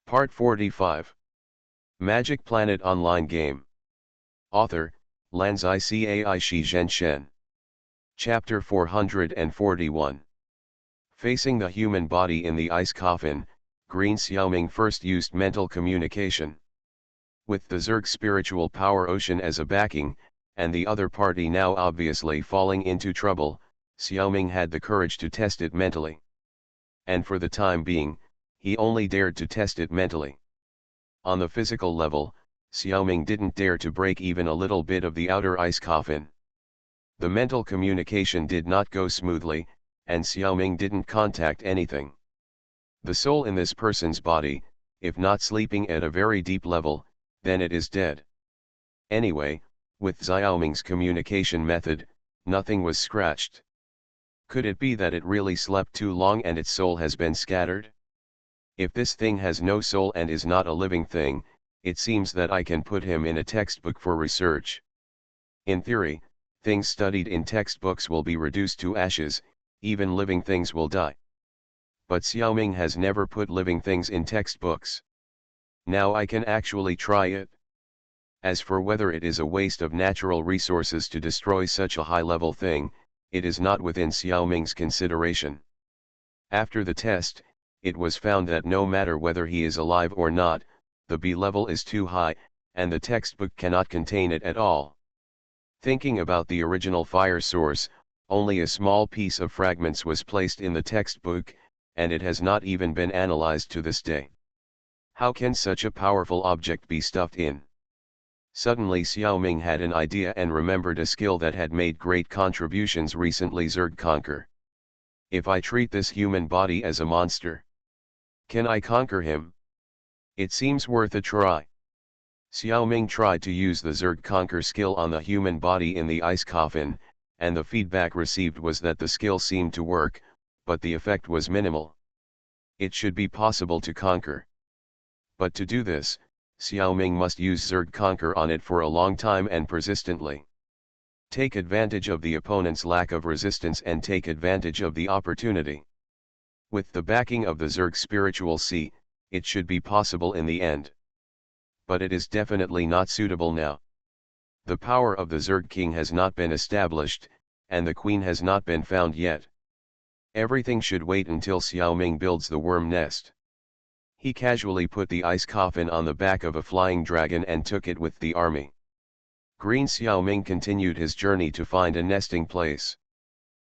Part 45. Magic Planet Online Game. Author, Lanzai Cai Shi Zhenshen. Chapter 441. Facing the human body in the ice coffin, Green Xiaoming first used mental communication. With the Zerg spiritual power ocean as a backing, and the other party now obviously falling into trouble, Xiaoming had the courage to test it mentally. And for the time being, he only dared to test it mentally. On the physical level, Xiaoming didn't dare to break even a little bit of the outer ice coffin. The mental communication did not go smoothly, and Xiaoming didn't contact anything. The soul in this person's body, if not sleeping at a very deep level, then it is dead. Anyway, with Xiaoming's communication method, nothing was scratched. Could it be that it really slept too long and its soul has been scattered? If this thing has no soul and is not a living thing, it seems that I can put him in a textbook for research. In theory, things studied in textbooks will be reduced to ashes, even living things will die. But Xiaoming has never put living things in textbooks. Now I can actually try it. As for whether it is a waste of natural resources to destroy such a high-level thing, it is not within Xiaoming's consideration. After the test, it was found that no matter whether he is alive or not, the B level is too high, and the textbook cannot contain it at all. Thinking about the original fire source, only a small piece of fragments was placed in the textbook, and it has not even been analyzed to this day. How can such a powerful object be stuffed in? Suddenly Xiaoming had an idea and remembered a skill that had made great contributions recently: Zerg Conquer. If I treat this human body as a monster, can I conquer him? It seems worth a try. Xiaoming tried to use the Zerg Conquer skill on the human body in the ice coffin, and the feedback received was that the skill seemed to work, but the effect was minimal. It should be possible to conquer. But to do this, Xiaoming must use Zerg Conquer on it for a long time and persistently. Take advantage of the opponent's lack of resistance and take advantage of the opportunity. With the backing of the Zerg Spiritual Sea, it should be possible in the end. But it is definitely not suitable now. The power of the Zerg King has not been established, and the Queen has not been found yet. Everything should wait until Xiaoming builds the worm nest. He casually put the ice coffin on the back of a flying dragon and took it with the army. Green Xiaoming continued his journey to find a nesting place.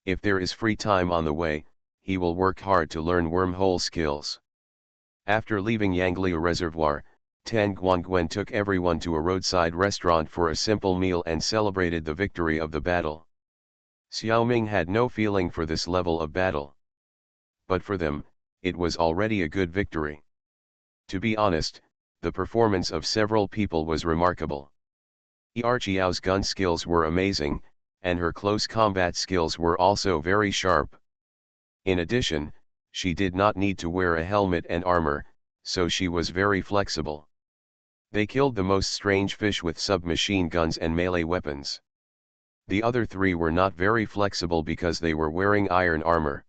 If there is free time on the way, he will work hard to learn wormhole skills. After leaving Yanglia Reservoir, Tan Guangwen took everyone to a roadside restaurant for a simple meal and celebrated the victory of the battle. Xiaoming had no feeling for this level of battle. But for them, it was already a good victory. To be honest, the performance of several people was remarkable. Xiao's gun skills were amazing, and her close combat skills were also very sharp. In addition, she did not need to wear a helmet and armor, so she was very flexible. They killed the most strange fish with submachine guns and melee weapons. The other three were not very flexible because they were wearing iron armor.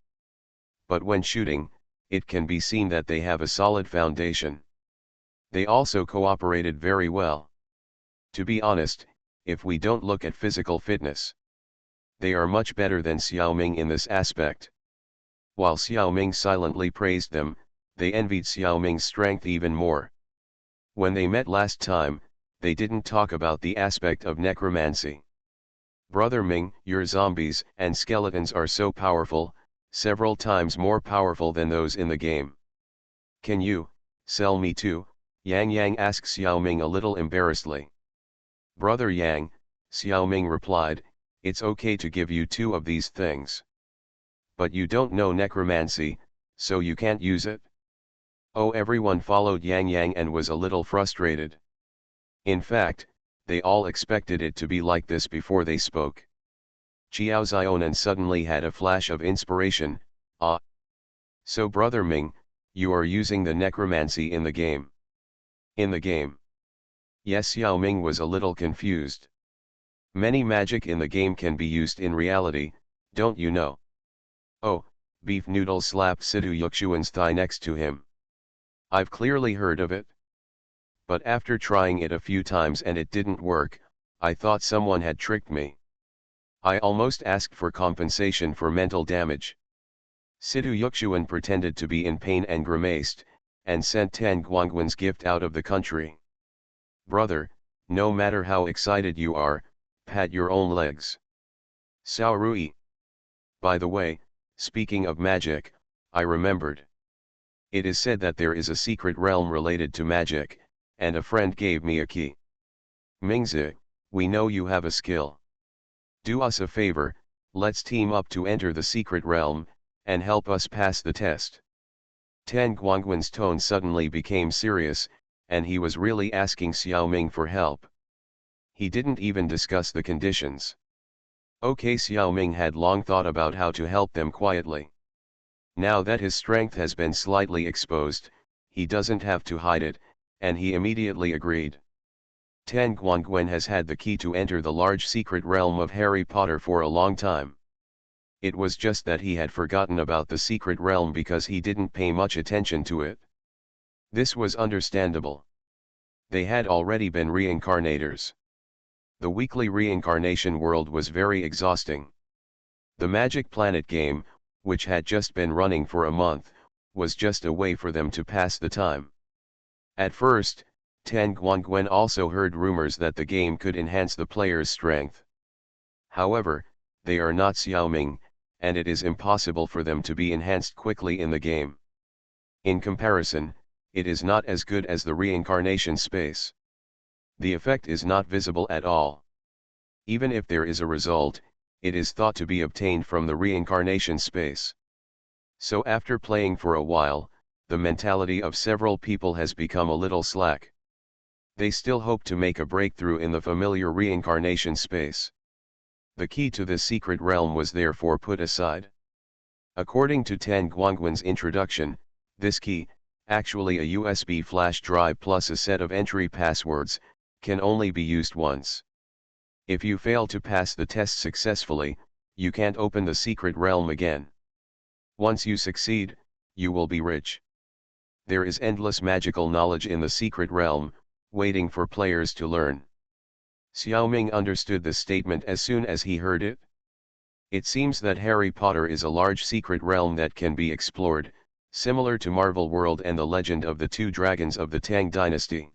But when shooting, it can be seen that they have a solid foundation. They also cooperated very well. To be honest, if we don't look at physical fitness, they are much better than Xiaoming in this aspect. While Xiaoming silently praised them, they envied Xiaoming's strength even more. When they met last time, they didn't talk about the aspect of necromancy. Brother Ming, your zombies and skeletons are so powerful, several times more powerful than those in the game. Can you sell me too? Yang Yang asked Xiaoming a little embarrassedly. Brother Yang, Xiaoming replied, it's okay to give you 2 of these things. But you don't know necromancy, so you can't use it. Oh, everyone followed Yang Yang and was a little frustrated. In fact, they all expected it to be like this before they spoke. Qiao Zionan suddenly had a flash of inspiration. Ah! So Brother Ming, you are using the necromancy in the game. In the game? Yes, Xiao Ming was a little confused. Many magic in the game can be used in reality, don't you know? Oh, Beef Noodle slapped Situ Yuxuan's thigh next to him. I've clearly heard of it. But after trying it a few times and it didn't work, I thought someone had tricked me. I almost asked for compensation for mental damage. Situ Yuxuan pretended to be in pain and grimaced, and sent Tan Guangwen's gift out of the country. Brother, no matter how excited you are, pat your own legs. Sao Rui. By the way, speaking of magic, I remembered. It is said that there is a secret realm related to magic, and a friend gave me a key. Mingzi, we know you have a skill. Do us a favor, let's team up to enter the secret realm, and help us pass the test. Tan Guangwen's tone suddenly became serious, and he was really asking Xiao Ming for help. He didn't even discuss the conditions. Okay, Xiao Ming had long thought about how to help them quietly. Now that his strength has been slightly exposed, he doesn't have to hide it, and he immediately agreed. Tan Guangwen has had the key to enter the large secret realm of Harry Potter for a long time. It was just that he had forgotten about the secret realm because he didn't pay much attention to it. This was understandable. They had already been reincarnators. The weekly reincarnation world was very exhausting. The Magic Planet game, which had just been running for a month, was just a way for them to pass the time. At first, Tan Guangwen also heard rumors that the game could enhance the player's strength. However, they are not Xiaoming, and it is impossible for them to be enhanced quickly in the game. In comparison, it is not as good as the reincarnation space. The effect is not visible at all. Even if there is a result, it is thought to be obtained from the reincarnation space. So after playing for a while, the mentality of several people has become a little slack. They still hope to make a breakthrough in the familiar reincarnation space. The key to this secret realm was therefore put aside. According to Tan Guangwen's introduction, this key, actually a USB flash drive plus a set of entry passwords, can only be used once. If you fail to pass the test successfully, you can't open the secret realm again. Once you succeed, you will be rich. There is endless magical knowledge in the secret realm, waiting for players to learn. Xiaoming understood the statement as soon as he heard it. It seems that Harry Potter is a large secret realm that can be explored, similar to Marvel World and the legend of the two dragons of the Tang dynasty.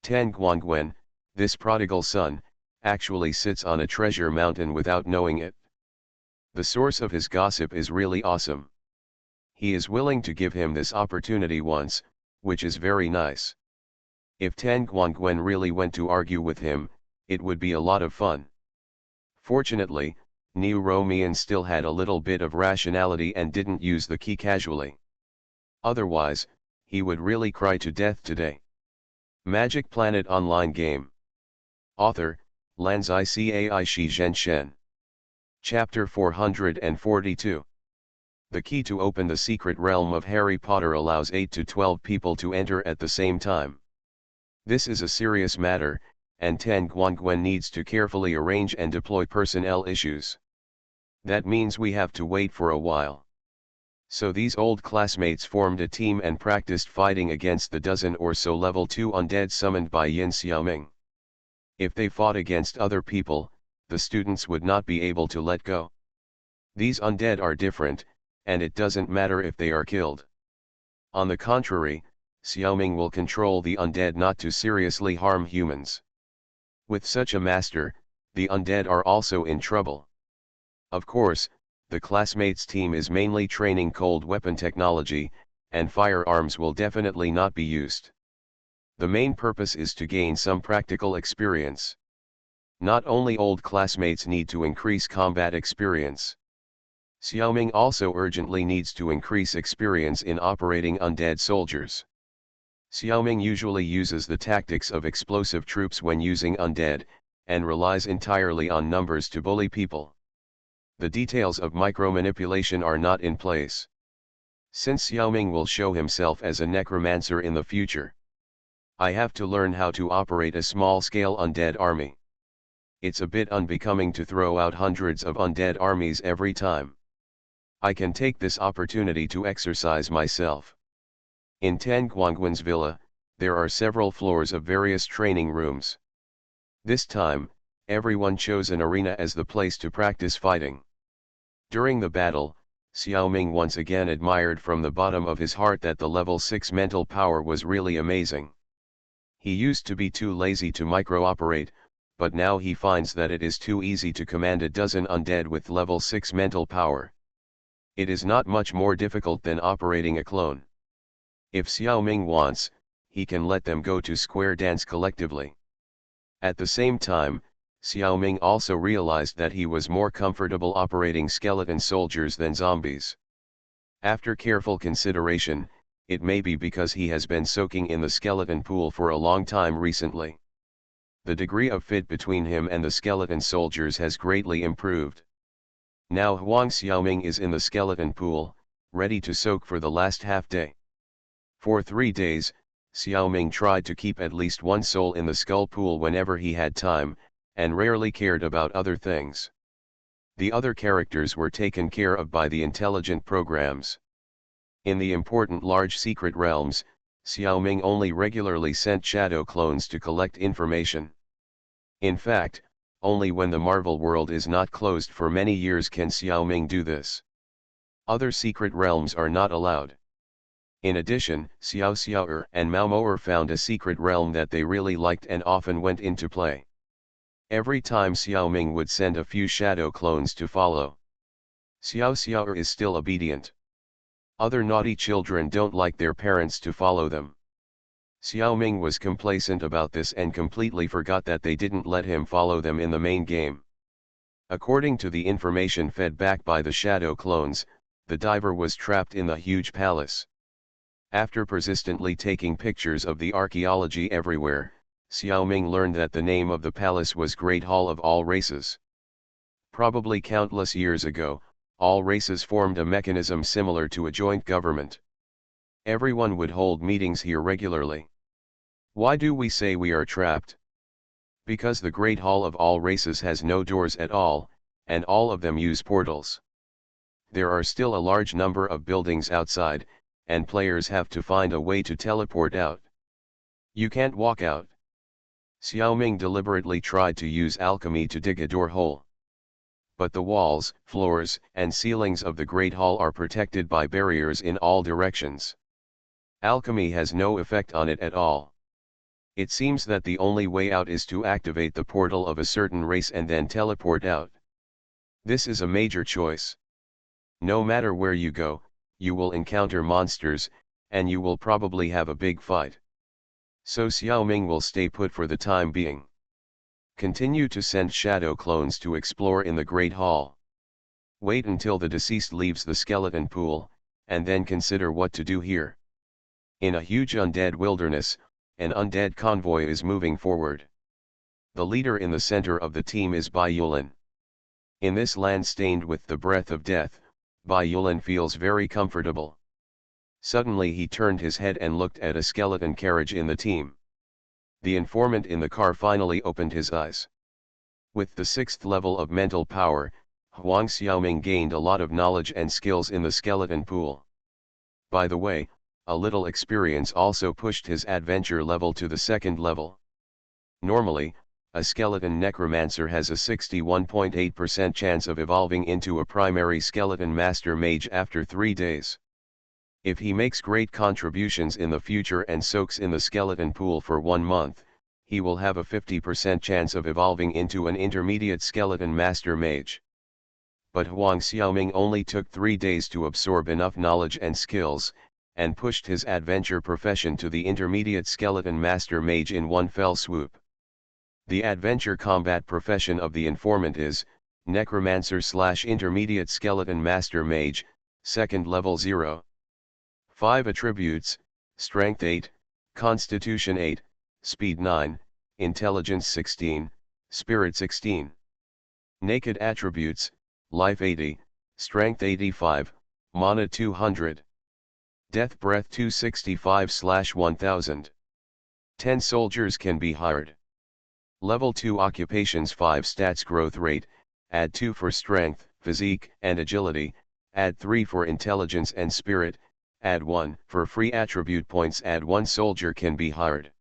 Tan Guangwen, this prodigal son, actually sits on a treasure mountain without knowing it. The source of his gossip is really awesome. He is willing to give him this opportunity once, which is very nice. If Tan Guangwen really went to argue with him, it would be a lot of fun. Fortunately, Niu Romian still had a little bit of rationality and didn't use the key casually. Otherwise, he would really cry to death today. Magic Planet Online Game. Author, Lanzai Cai Shi Zhen Shen. Chapter 442. The key to open the secret realm of Harry Potter allows 8 to 12 people to enter at the same time. This is a serious matter, and Tan Guangwen needs to carefully arrange and deploy personnel issues. That means we have to wait for a while. So these old classmates formed a team and practiced fighting against the dozen or so level 2 undead summoned by Yin Xiaoming. If they fought against other people, the students would not be able to let go. These undead are different, and it doesn't matter if they are killed. On the contrary, Xiaoming will control the undead not to seriously harm humans. With such a master, the undead are also in trouble. Of course, the classmates team is mainly training cold weapon technology, and firearms will definitely not be used. The main purpose is to gain some practical experience. Not only old classmates need to increase combat experience. Xiaoming also urgently needs to increase experience in operating undead soldiers. Xiaoming usually uses the tactics of explosive troops when using undead, and relies entirely on numbers to bully people. The details of micromanipulation are not in place. Since Xiaoming will show himself as a necromancer in the future, I have to learn how to operate a small-scale undead army. It's a bit unbecoming to throw out hundreds of undead armies every time. I can take this opportunity to exercise myself. In Tan Guangguan's villa, there are several floors of various training rooms. This time, everyone chose an arena as the place to practice fighting. During the battle, Xiaoming once again admired from the bottom of his heart that the level 6 mental power was really amazing. He used to be too lazy to micro-operate, but now he finds that it is too easy to command a dozen undead with level 6 mental power. It is not much more difficult than operating a clone. If Xiaoming wants, he can let them go to square dance collectively. At the same time, Xiaoming also realized that he was more comfortable operating skeleton soldiers than zombies. After careful consideration, it may be because he has been soaking in the skeleton pool for a long time recently. The degree of fit between him and the skeleton soldiers has greatly improved. Now Huang Xiaoming is in the skeleton pool, ready to soak for the last half day. For 3 days, Xiaoming tried to keep at least one soul in the skull pool whenever he had time, and rarely cared about other things. The other characters were taken care of by the intelligent programs. In the important large secret realms, Xiaoming only regularly sent shadow clones to collect information. In fact, only when the Marvel world is not closed for many years can Xiaoming do this. Other secret realms are not allowed. In addition, Xiao Xiaoer and Mao Moer found a secret realm that they really liked and often went into play. Every time Xiaoming would send a few shadow clones to follow. Xiao Xiaoer is still obedient. Other naughty children don't like their parents to follow them. Xiaoming was complacent about this and completely forgot that they didn't let him follow them in the main game. According to the information fed back by the shadow clones, the diver was trapped in the huge palace. After persistently taking pictures of the archaeology everywhere, Xiaoming learned that the name of the palace was Great Hall of All Races. Probably countless years ago, all races formed a mechanism similar to a joint government. Everyone would hold meetings here regularly. Why do we say we are trapped? Because the Great Hall of All Races has no doors at all, and all of them use portals. There are still a large number of buildings outside, and players have to find a way to teleport out. You can't walk out. Xiaoming deliberately tried to use alchemy to dig a door hole. But the walls, floors, and ceilings of the Great Hall are protected by barriers in all directions. Alchemy has no effect on it at all. It seems that the only way out is to activate the portal of a certain race and then teleport out. This is a major choice. No matter where you go, you will encounter monsters, and you will probably have a big fight. So Xiaoming will stay put for the time being. Continue to send shadow clones to explore in the Great Hall. Wait until the deceased leaves the skeleton pool, and then consider what to do here. In a huge undead wilderness, an undead convoy is moving forward. The leader in the center of the team is Bai Yulin. In this land stained with the breath of death, Bai Yulin feels very comfortable. Suddenly he turned his head and looked at a skeleton carriage in the team. The informant in the car finally opened his eyes. With the 6th level of mental power, Huang Xiaoming gained a lot of knowledge and skills in the skeleton pool. By the way, a little experience also pushed his adventure level to the 2nd level. Normally, a skeleton necromancer has a 61.8% chance of evolving into a primary skeleton master mage after 3 days. If he makes great contributions in the future and soaks in the skeleton pool for 1 month, he will have a 50% chance of evolving into an intermediate skeleton master mage. But Huang Xiaoming only took 3 days to absorb enough knowledge and skills, and pushed his adventure profession to the intermediate skeleton master mage in one fell swoop. The adventure combat profession of the informant is Necromancer/Intermediate Skeleton Master Mage, 2nd level 0. 5 attributes: Strength 8, Constitution 8, Speed 9, Intelligence 16, Spirit 16. Naked attributes: Life 80, Strength 85, Mana 200. Death Breath 265/1000. 10 soldiers can be hired. Level 2 occupations: 5 stats growth rate, add 2 for strength, physique, and agility, add 3 for intelligence and spirit, Add 1, for free attribute points add 1 soldier can be hired.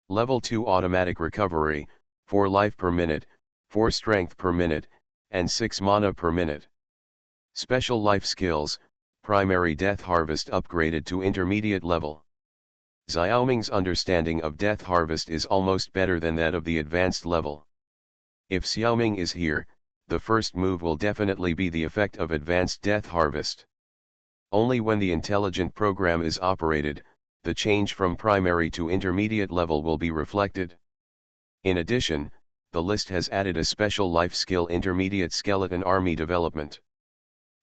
Level 2 automatic recovery, 4 life per minute, 4 strength per minute, and 6 mana per minute. Special life skills, primary death harvest upgraded to intermediate level. Xiaoming's understanding of death harvest is almost better than that of the advanced level. If Xiaoming is here, the first move will definitely be the effect of advanced death harvest. Only when the intelligent program is operated, the change from primary to intermediate level will be reflected. In addition, the list has added a special life skill: Intermediate Skeleton Army Development.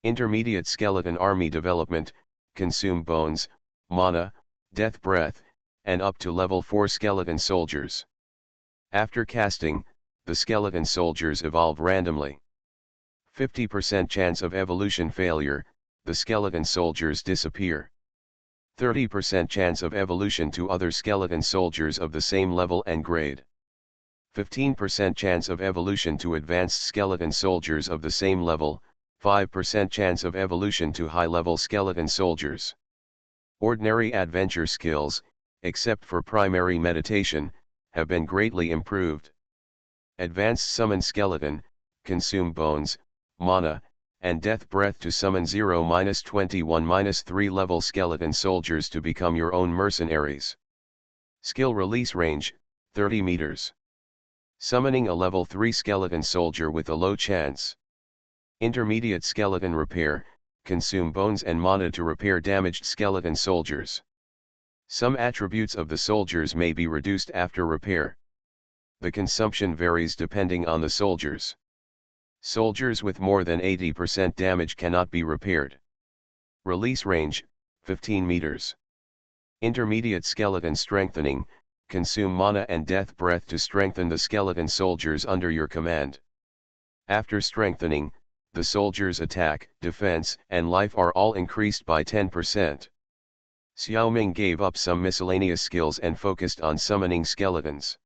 Intermediate Skeleton Army Development, consume bones, mana, death breath, and up to level 4 skeleton soldiers. After casting, the skeleton soldiers evolve randomly. 50% chance of evolution failure, the skeleton soldiers disappear. 30% chance of evolution to other skeleton soldiers of the same level and grade. 15% chance of evolution to advanced skeleton soldiers of the same level, 5% chance of evolution to high-level skeleton soldiers. Ordinary adventure skills, except for primary meditation, have been greatly improved. Advanced Summon Skeleton, consume bones, mana, and death breath to summon 0-21-3 level skeleton soldiers to become your own mercenaries. Skill release range, 30 meters. Summoning a level 3 skeleton soldier with a low chance. Intermediate Skeleton Repair, consume bones and mana to repair damaged skeleton soldiers. Some attributes of the soldiers may be reduced after repair. The consumption varies depending on the soldiers. Soldiers with more than 80% damage cannot be repaired. Release range, 15 meters. Intermediate Skeleton Strengthening, consume mana and death breath to strengthen the skeleton soldiers under your command. After strengthening, the soldiers' attack, defense, and life are all increased by 10%. Xiaoming gave up some miscellaneous skills and focused on summoning skeletons.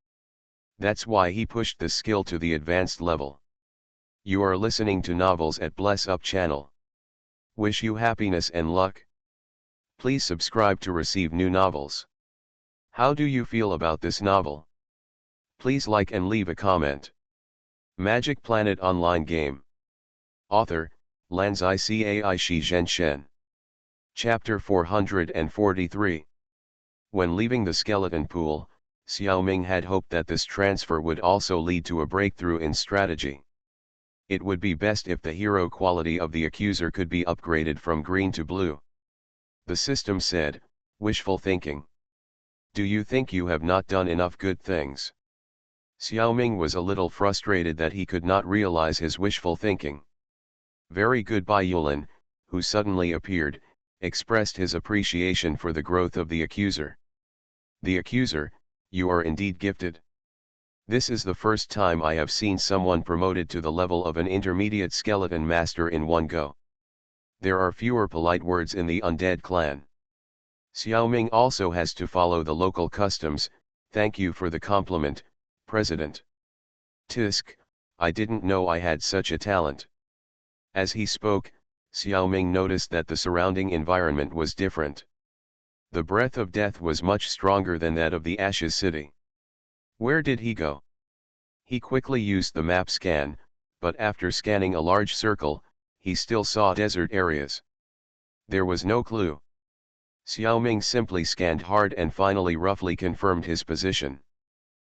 That's why he pushed the skill to the advanced level. You are listening to Novels at Bless Up channel. Wish you happiness and luck. Please subscribe to receive new novels. How do you feel about this novel? Please like and leave a comment. Magic Planet Online Game. Author, Lanzai Cai Shi Zhen Shen. Chapter 443. When leaving the skeleton pool, Xiaoming had hoped that this transfer would also lead to a breakthrough in strategy. It would be best if the hero quality of the accuser could be upgraded from green to blue. The system said, wishful thinking. Do you think you have not done enough good things? Xiaoming was a little frustrated that he could not realize his wishful thinking. Very good. Bai Yulin, who suddenly appeared, expressed his appreciation for the growth of the accuser. The accuser, you are indeed gifted. This is the first time I have seen someone promoted to the level of an intermediate skeleton master in one go. There are fewer polite words in the undead clan. Xiaoming also has to follow the local customs. Thank you for the compliment, President. Tisk, I didn't know I had such a talent. As he spoke, Xiaoming noticed that the surrounding environment was different. The breath of death was much stronger than that of the Ashes City. Where did he go? He quickly used the map scan, but after scanning a large circle, he still saw desert areas. There was no clue. Xiaoming simply scanned hard and finally roughly confirmed his position.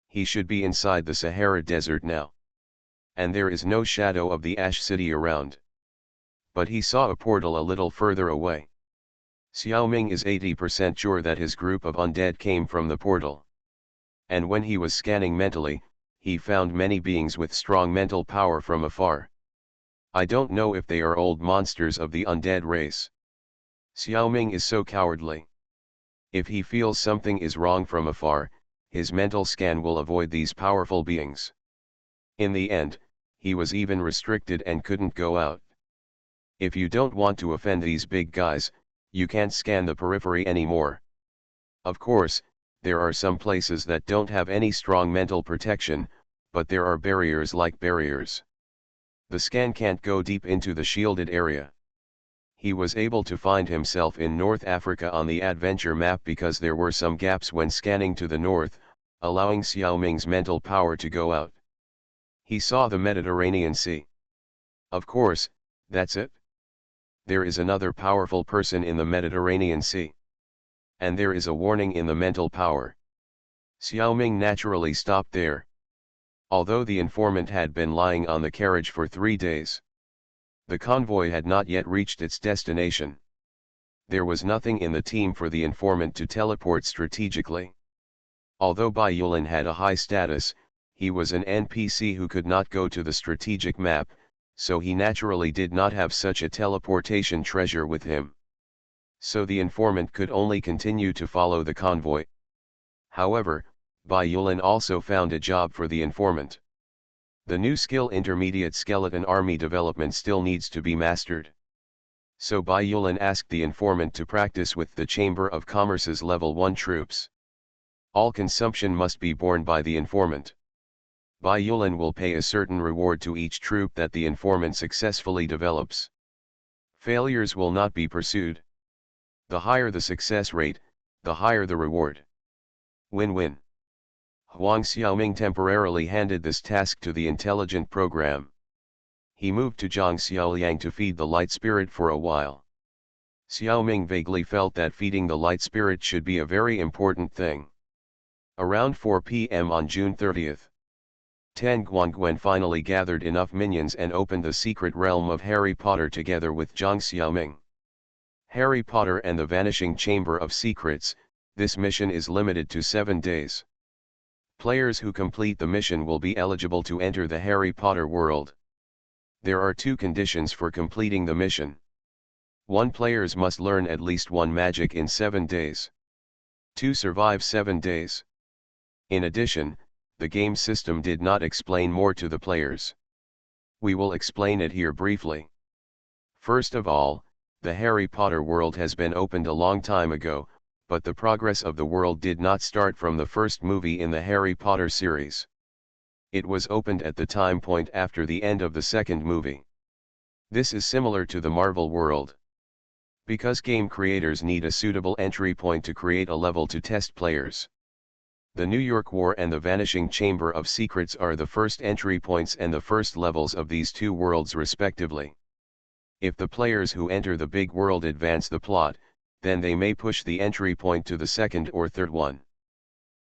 He should be inside the Sahara Desert now. And there is no shadow of the Ash City around. But he saw a portal a little further away. Xiaoming is 80% sure that his group of undead came from the portal. And when he was scanning mentally, he found many beings with strong mental power from afar. I don't know if they are old monsters of the undead race. Xiaoming is so cowardly. If he feels something is wrong from afar, his mental scan will avoid these powerful beings. In the end, he was even restricted and couldn't go out. If you don't want to offend these big guys, you can't scan the periphery anymore. Of course, there are some places that don't have any strong mental protection, but there are barriers like barriers. The scan can't go deep into the shielded area. He was able to find himself in North Africa on the adventure map because there were some gaps when scanning to the north, allowing Xiaoming's mental power to go out. He saw the Mediterranean Sea. Of course, that's it. There is another powerful person in the Mediterranean Sea. And there is a warning in the mental power. Xiaoming naturally stopped there. Although the informant had been lying on the carriage for 3 days. The convoy had not yet reached its destination. There was nothing in the team for the informant to teleport strategically. Although Bai Yulin had a high status, he was an NPC who could not go to the strategic map, so he naturally did not have such a teleportation treasure with him. So the informant could only continue to follow the convoy. However, Bai Yulin also found a job for the informant. The new skill Intermediate Skeleton Army Development still needs to be mastered. So Bai Yulin asked the informant to practice with the Chamber of Commerce's level 1 troops. All consumption must be borne by the informant. Bai Yulin will pay a certain reward to each troop that the informant successfully develops. Failures will not be pursued. The higher the success rate, the higher the reward. Win-win. Huang Xiaoming temporarily handed this task to the intelligent program. He moved to Zhang Xiaoliang to feed the light spirit for a while. Xiaoming vaguely felt that feeding the light spirit should be a very important thing. Around 4 p.m. on June 30th, Tan Guangguan finally gathered enough minions and opened the secret realm of Harry Potter together with Zhang Xiaoming. Harry Potter and the Vanishing Chamber of Secrets, this mission is limited to 7 days. Players who complete the mission will be eligible to enter the Harry Potter world. There are 2 conditions for completing the mission. 1 players must learn at least 1 magic in 7 days. 2 survive 7 days. In addition, the game system did not explain more to the players. We will explain it here briefly. First of all, the Harry Potter world has been opened a long time ago, but the progress of the world did not start from the first movie in the Harry Potter series. It was opened at the time point after the end of the second movie. This is similar to the Marvel world. Because game creators need a suitable entry point to create a level to test players. The New York War and the Vanishing Chamber of Secrets are the first entry points and the first levels of these 2 worlds respectively. If the players who enter the big world advance the plot, then they may push the entry point to the second or third one.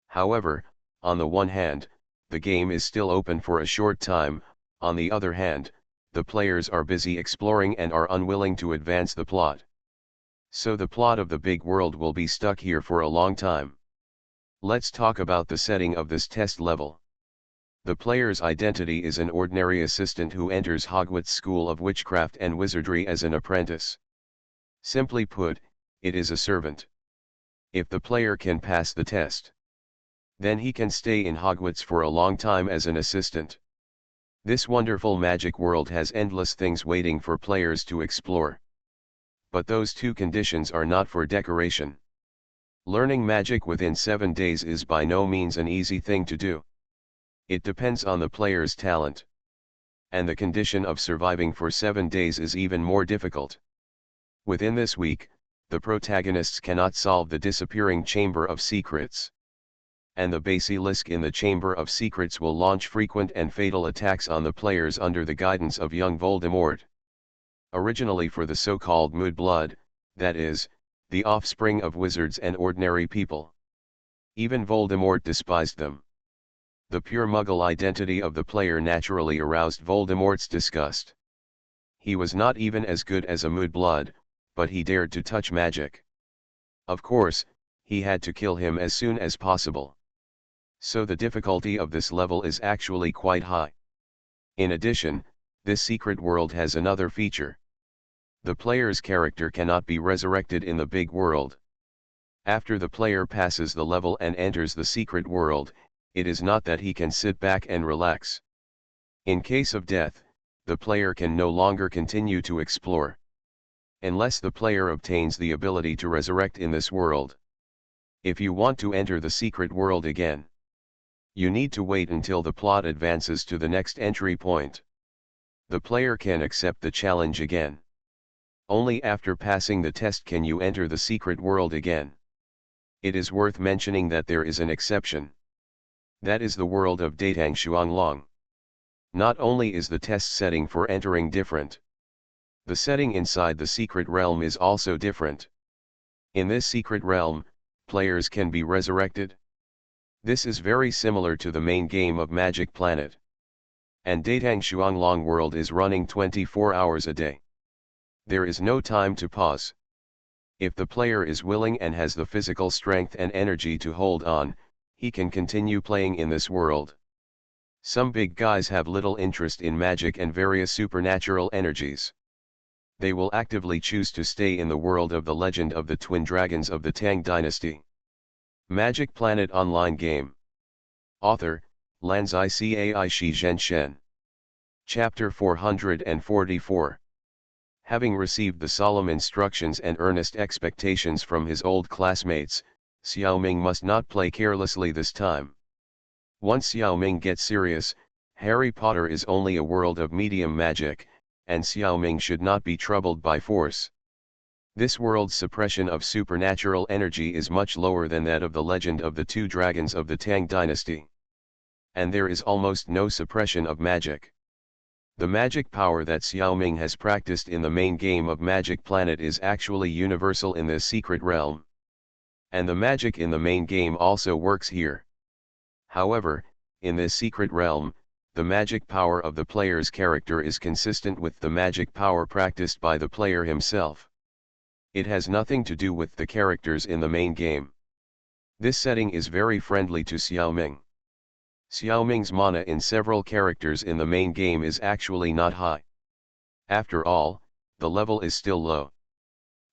However, on the one hand, the game is still open for a short time, on the other hand, the players are busy exploring and are unwilling to advance the plot. So the plot of the big world will be stuck here for a long time. Let's talk about the setting of this test level. The player's identity is an ordinary assistant who enters Hogwarts School of Witchcraft and Wizardry as an apprentice. Simply put, it is a servant. If the player can pass the test, then he can stay in Hogwarts for a long time as an assistant. This wonderful magic world has endless things waiting for players to explore. But those 2 conditions are not for decoration. Learning magic within 7 days is by no means an easy thing to do. It depends on the player's talent. And the condition of surviving for 7 days is even more difficult. Within this week, the protagonists cannot solve the disappearing Chamber of Secrets. And the basilisk in the Chamber of Secrets will launch frequent and fatal attacks on the players under the guidance of young Voldemort. Originally for the so-called Mudblood, that is, the offspring of wizards and ordinary people. Even Voldemort despised them. The pure Muggle identity of the player naturally aroused Voldemort's disgust. He was not even as good as a Mudblood, but he dared to touch magic. Of course, he had to kill him as soon as possible. So the difficulty of this level is actually quite high. In addition, this secret world has another feature. The player's character cannot be resurrected in the big world. After the player passes the level and enters the secret world, it is not that he can sit back and relax. In case of death, the player can no longer continue to explore. Unless the player obtains the ability to resurrect in this world. If you want to enter the secret world again, you need to wait until the plot advances to the next entry point. The player can accept the challenge again. Only after passing the test can you enter the secret world again. It is worth mentioning that there is an exception. That is the world of Datang Shuanglong. Not only is the test setting for entering different, the setting inside the secret realm is also different. In this secret realm, players can be resurrected. This is very similar to the main game of Magic Planet. And Datang Shuanglong world is running 24 hours a day. There is no time to pause. If the player is willing and has the physical strength and energy to hold on, he can continue playing in this world. Some big guys have little interest in magic and various supernatural energies. They will actively choose to stay in the world of the legend of the twin dragons of the Tang dynasty. Magic Planet Online Game. Author, Lanzai Cai Shi Zhen Shen. Chapter 444. Having received the solemn instructions and earnest expectations from his old classmates, Xiaoming must not play carelessly this time. Once Xiaoming gets serious, Harry Potter is only a world of medium magic, and Xiaoming should not be troubled by force. This world's suppression of supernatural energy is much lower than that of the legend of the two dragons of the Tang dynasty. And there is almost no suppression of magic. The magic power that Xiaoming has practiced in the main game of Magic Planet is actually universal in this secret realm. And the magic in the main game also works here. However, in this secret realm, the magic power of the player's character is consistent with the magic power practiced by the player himself. It has nothing to do with the characters in the main game. This setting is very friendly to Xiaoming. Xiaoming's mana in several characters in the main game is actually not high. After all, the level is still low.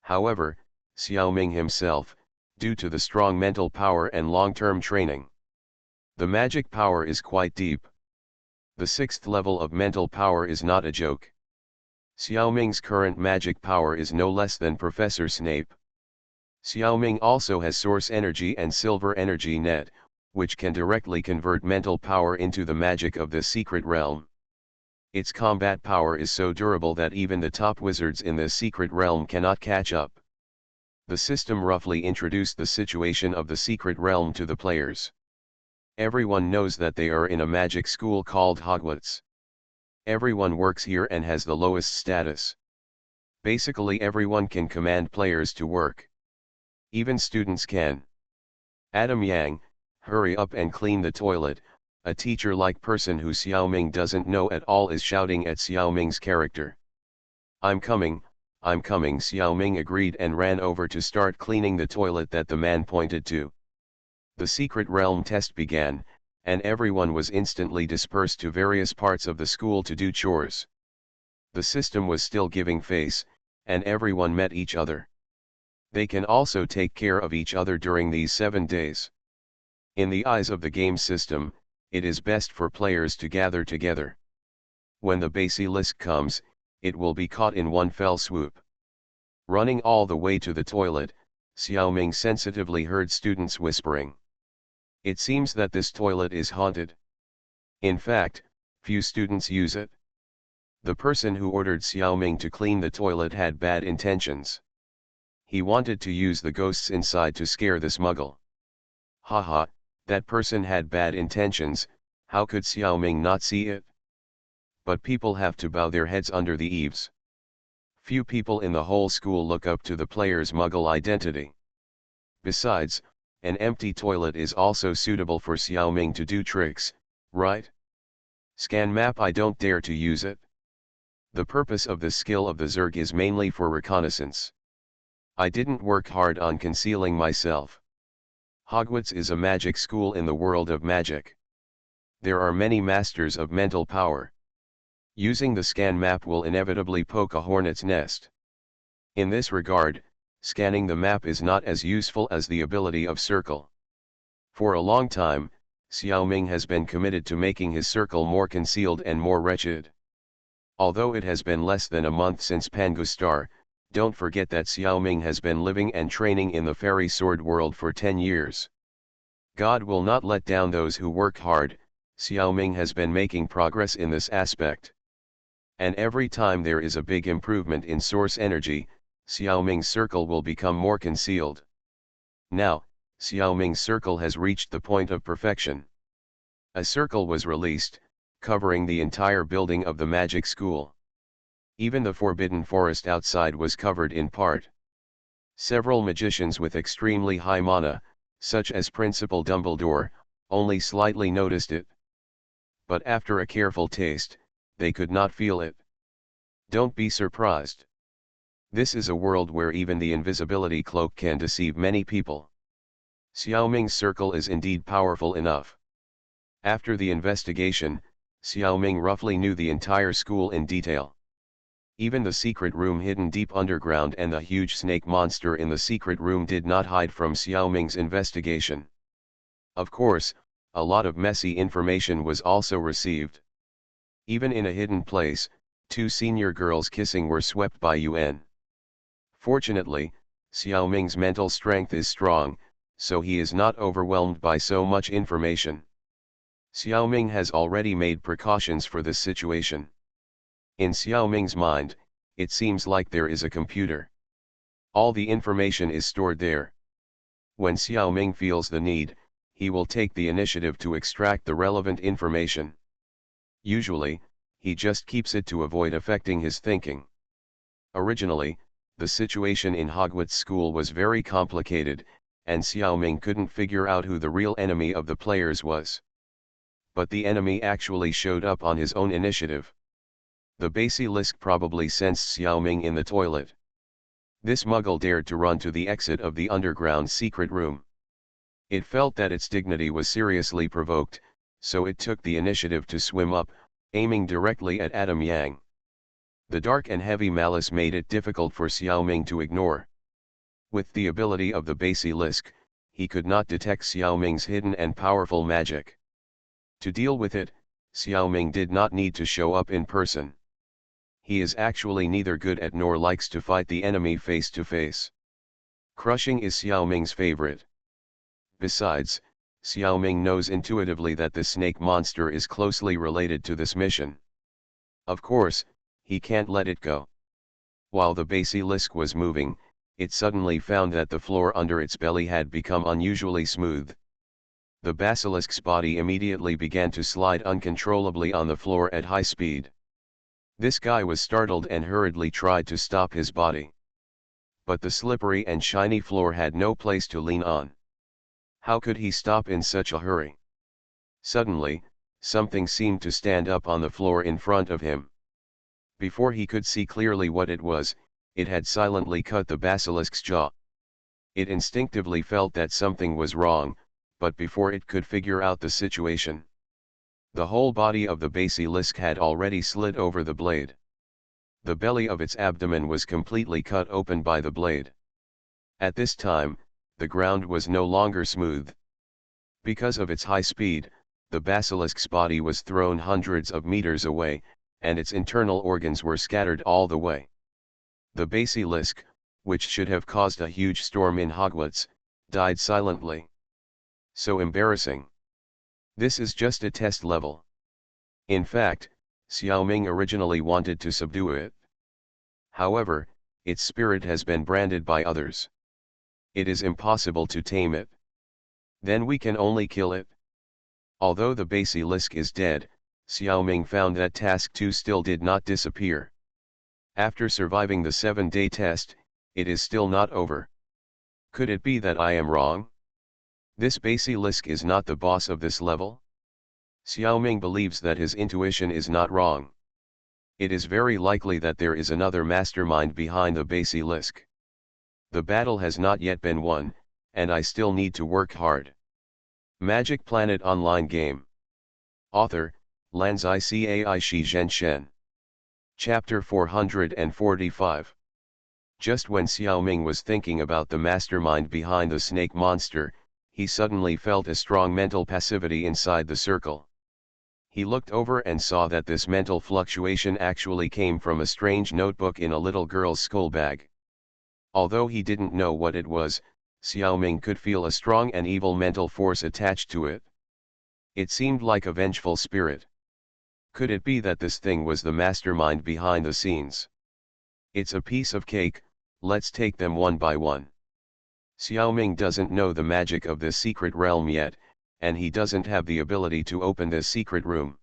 However, Xiaoming himself, due to the strong mental power and long-term training, the magic power is quite deep. The 6th level of mental power is not a joke. Xiaoming's current magic power is no less than Professor Snape. Xiaoming also has Source Energy and Silver Energy Net, which can directly convert mental power into the magic of the secret realm. Its combat power is so durable that even the top wizards in this secret realm cannot catch up. The system roughly introduced the situation of the secret realm to the players. Everyone knows that they are in a magic school called Hogwarts. Everyone works here and has the lowest status. Basically everyone can command players to work. Even students can. Adam Yang, hurry up and clean the toilet, a teacher-like person who Xiaoming doesn't know at all is shouting at Xiaoming's character. I'm coming, Xiaoming agreed and ran over to start cleaning the toilet that the man pointed to. The secret realm test began, and everyone was instantly dispersed to various parts of the school to do chores. The system was still giving face, and everyone met each other. They can also take care of each other during these 7 days. In the eyes of the game system, it is best for players to gather together. When the basilisk comes, it will be caught in one fell swoop. Running all the way to the toilet, Xiaoming sensitively heard students whispering. It seems that this toilet is haunted. In fact, few students use it. The person who ordered Xiaoming to clean the toilet had bad intentions. He wanted to use the ghosts inside to scare the smuggle. Haha, that person had bad intentions, how could Xiaoming not see it? But people have to bow their heads under the eaves. Few people in the whole school look up to the player's muggle identity. Besides, an empty toilet is also suitable for Xiaoming to do tricks, right? Scan map, I don't dare to use it. The purpose of the skill of the Zerg is mainly for reconnaissance. I didn't work hard on concealing myself. Hogwarts is a magic school in the world of magic. There are many masters of mental power. Using the scan map will inevitably poke a hornet's nest. In this regard, scanning the map is not as useful as the ability of circle. For a long time, Xiaoming has been committed to making his circle more concealed and more wretched. Although it has been less than a month since Pangustar, don't forget that Xiaoming has been living and training in the fairy sword world for 10 years. God will not let down those who work hard. Xiaoming has been making progress in this aspect. And every time there is a big improvement in source energy, Xiaoming's circle will become more concealed. Now, Xiaoming's circle has reached the point of perfection. A circle was released, covering the entire building of the magic school. Even the forbidden forest outside was covered in part. Several magicians with extremely high mana, such as Principal Dumbledore, only slightly noticed it. But after a careful taste, they could not feel it. Don't be surprised. This is a world where even the invisibility cloak can deceive many people. Xiaoming's circle is indeed powerful enough. After the investigation, Xiaoming roughly knew the entire school in detail. Even the secret room hidden deep underground and the huge snake monster in the secret room did not hide from Xiaoming's investigation. Of course, a lot of messy information was also received. Even in a hidden place, 2 senior girls kissing were swept by Yuan. Fortunately, Xiaoming's mental strength is strong, so he is not overwhelmed by so much information. Xiaoming has already made precautions for this situation. In Xiaoming's mind, it seems like there is a computer. All the information is stored there. When Xiaoming feels the need, he will take the initiative to extract the relevant information. Usually, he just keeps it to avoid affecting his thinking. Originally, the situation in Hogwarts School was very complicated, and Xiaoming couldn't figure out who the real enemy of the players was. But the enemy actually showed up on his own initiative. The basilisk probably sensed Xiaoming in the toilet. This muggle dared to run to the exit of the underground secret room. It felt that its dignity was seriously provoked, so it took the initiative to swim up, aiming directly at Adam Yang. The dark and heavy malice made it difficult for Xiaoming to ignore. With the ability of the basilisk, he could not detect Xiaoming's hidden and powerful magic. To deal with it, Xiaoming did not need to show up in person. He is actually neither good at nor likes to fight the enemy face to face. Crushing is Xiaoming's favorite. Besides, Xiaoming knows intuitively that the snake monster is closely related to this mission. Of course, he can't let it go. While the basilisk was moving, it suddenly found that the floor under its belly had become unusually smooth. The basilisk's body immediately began to slide uncontrollably on the floor at high speed. This guy was startled and hurriedly tried to stop his body. But the slippery and shiny floor had no place to lean on. How could he stop in such a hurry? Suddenly, something seemed to stand up on the floor in front of him. Before he could see clearly what it was, it had silently cut the basilisk's jaw. It instinctively felt that something was wrong, but before it could figure out the situation, the whole body of the basilisk had already slid over the blade. The belly of its abdomen was completely cut open by the blade. At this time, the ground was no longer smooth. Because of its high speed, the basilisk's body was thrown hundreds of meters away, and its internal organs were scattered all the way. The basilisk, which should have caused a huge storm in Hogwarts, died silently. So embarrassing. This is just a test level. In fact, Xiaoming originally wanted to subdue it. However, its spirit has been branded by others. It is impossible to tame it. Then we can only kill it. Although the basilisk is dead, Xiaoming found that task 2 still did not disappear. After surviving the 7-day test, it is still not over. Could it be that I am wrong? This basilisk is not the boss of this level? Xiaoming believes that his intuition is not wrong. It is very likely that there is another mastermind behind the basilisk. The battle has not yet been won, and I still need to work hard. Magic Planet Online Game. Author, Lanzai Cai Shi Zhen Shen. Chapter 445. Just when Xiaoming was thinking about the mastermind behind the snake monster, he suddenly felt a strong mental passivity inside the circle. He looked over and saw that this mental fluctuation actually came from a strange notebook in a little girl's school bag. Although he didn't know what it was, Xiaoming could feel a strong and evil mental force attached to it. It seemed like a vengeful spirit. Could it be that this thing was the mastermind behind the scenes? It's a piece of cake, let's take them one by one. Xiaoming doesn't know the magic of this secret realm yet, and he doesn't have the ability to open this secret room.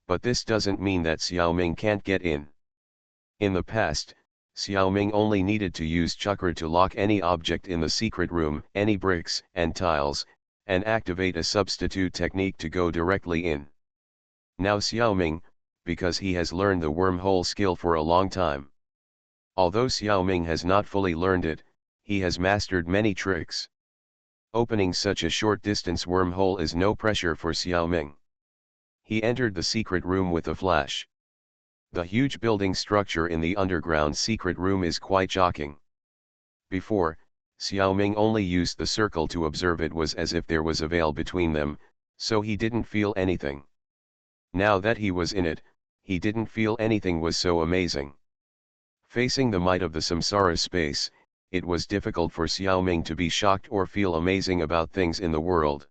But this doesn't mean that Xiaoming can't get in. In the past, Xiaoming only needed to use chakra to lock any object in the secret room, any bricks and tiles, and activate a substitute technique to go directly in. Now Xiaoming, because he has learned the wormhole skill for a long time. Although Xiaoming has not fully learned it, he has mastered many tricks. Opening such a short distance wormhole is no pressure for Xiaoming. He entered the secret room with a flash. The huge building structure in the underground secret room is quite shocking. Before, Xiaoming only used the circle to observe. It was as if there was a veil between them, so he didn't feel anything. Now that he was in it, he didn't feel anything was so amazing. Facing the might of the samsara space, it was difficult for Xiaoming to be shocked or feel amazing about things in the world.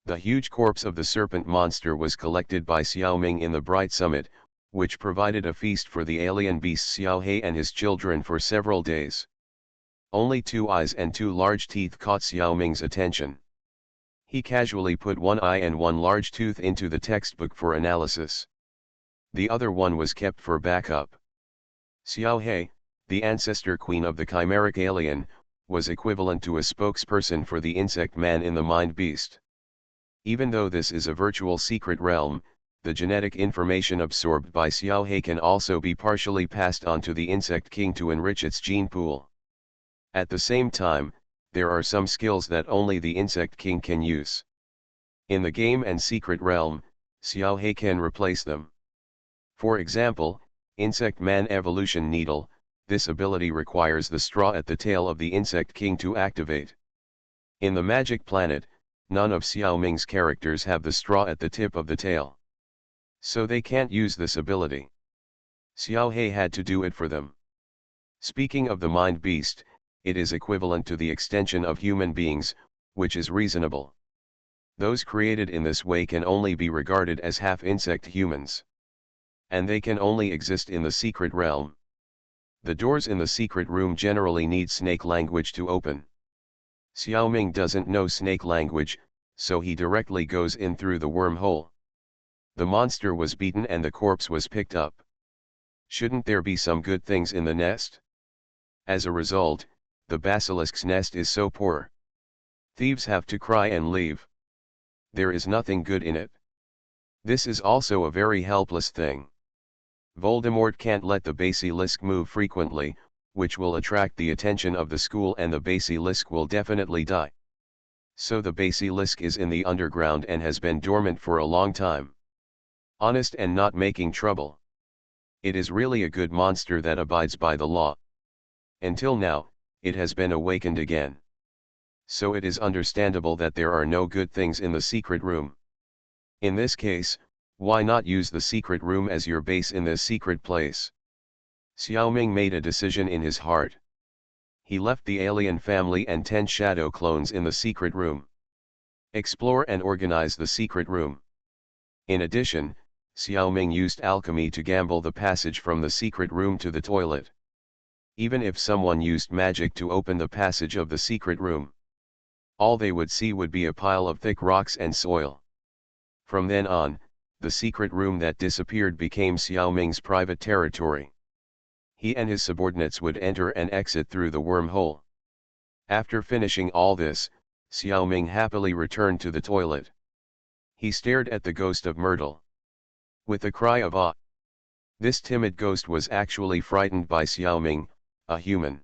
The huge corpse of the serpent monster was collected by Xiaoming in the bright summit, which provided a feast for the alien beast Xiaohe and his children for several days. Only 2 eyes and 2 large teeth caught Xiaoming's attention. He casually put 1 eye and 1 large tooth into the textbook for analysis. The other one was kept for backup. Xiaohe, the ancestor queen of the chimeric alien, was equivalent to a spokesperson for the insect man in the mind beast. Even though this is a virtual secret realm, the genetic information absorbed by Xiaohe can also be partially passed on to the insect king to enrich its gene pool. At the same time, there are some skills that only the insect king can use. In the game and secret realm, Xiaohe can replace them. For example, Insect Man Evolution Needle, this ability requires the straw at the tail of the insect king to activate. In the Magic Planet, none of Xiaoming's characters have the straw at the tip of the tail. So they can't use this ability. Xiaohe had to do it for them. Speaking of the mind beast, it is equivalent to the extension of human beings, which is reasonable. Those created in this way can only be regarded as half-insect humans. And they can only exist in the secret realm. The doors in the secret room generally need snake language to open. Xiaoming doesn't know snake language, so he directly goes in through the wormhole. The monster was beaten and the corpse was picked up. Shouldn't there be some good things in the nest? As a result, the basilisk's nest is so poor. Thieves have to cry and leave. There is nothing good in it. This is also a very helpless thing. Voldemort can't let the basilisk move frequently, which will attract the attention of the school and the basilisk will definitely die. So the basilisk is in the underground and has been dormant for a long time. Honest and not making trouble. It is really a good monster that abides by the law. Until now, it has been awakened again. So it is understandable that there are no good things in the secret room. In this case, why not use the secret room as your base in this secret place? Xiaoming made a decision in his heart. He left the alien family and 10 shadow clones in the secret room. Explore and organize the secret room. In addition, Xiaoming used alchemy to gamble the passage from the secret room to the toilet. Even if someone used magic to open the passage of the secret room, all they would see would be a pile of thick rocks and soil. From then on, the secret room that disappeared became Xiaoming's private territory. He and his subordinates would enter and exit through the wormhole. After finishing all this, Xiaoming happily returned to the toilet. He stared at the ghost of Myrtle. With a cry of awe. This timid ghost was actually frightened by Xiaoming, a human.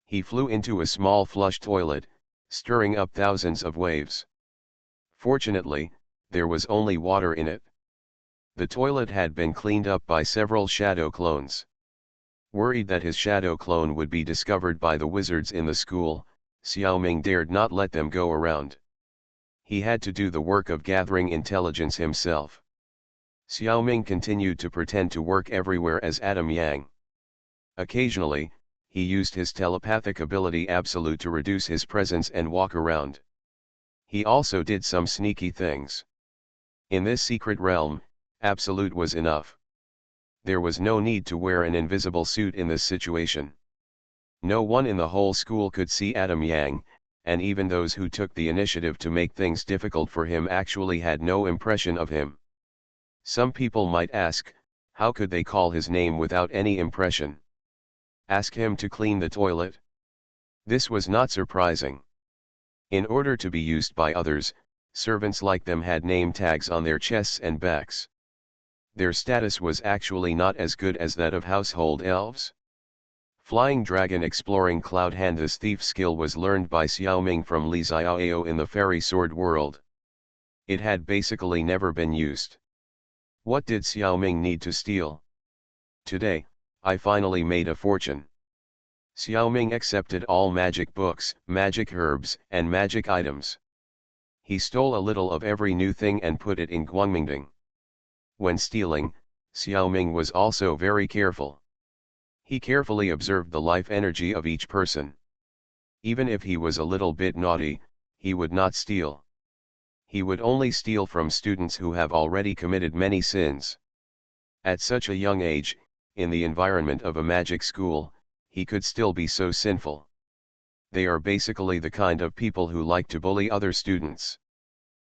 He flew into a small flush toilet, stirring up thousands of waves. Fortunately, there was only water in it. The toilet had been cleaned up by several shadow clones. Worried that his shadow clone would be discovered by the wizards in the school, Xiaoming dared not let them go around. He had to do the work of gathering intelligence himself. Xiaoming continued to pretend to work everywhere as Adam Yang. Occasionally, he used his telepathic ability Absolute to reduce his presence and walk around. He also did some sneaky things. In this secret realm, Absolute was enough. There was no need to wear an invisible suit in this situation. No one in the whole school could see Adam Yang, and even those who took the initiative to make things difficult for him actually had no impression of him. Some people might ask, how could they call his name without any impression? Ask him to clean the toilet? This was not surprising. In order to be used by others, servants like them had name tags on their chests and backs. Their status was actually not as good as that of household elves. Flying Dragon Exploring Cloud Hand. This thief skill was learned by Xiaoming from Li Xiaoyao in the Fairy Sword world. It had basically never been used. What did Xiaoming need to steal? Today, I finally made a fortune. Xiaoming accepted all magic books, magic herbs, and magic items. He stole a little of every new thing and put it in Guangmingding. When stealing, Xiaoming was also very careful. He carefully observed the life energy of each person. Even if he was a little bit naughty, he would not steal. He would only steal from students who have already committed many sins. At such a young age, in the environment of a magic school, he could still be so sinful. They are basically the kind of people who like to bully other students.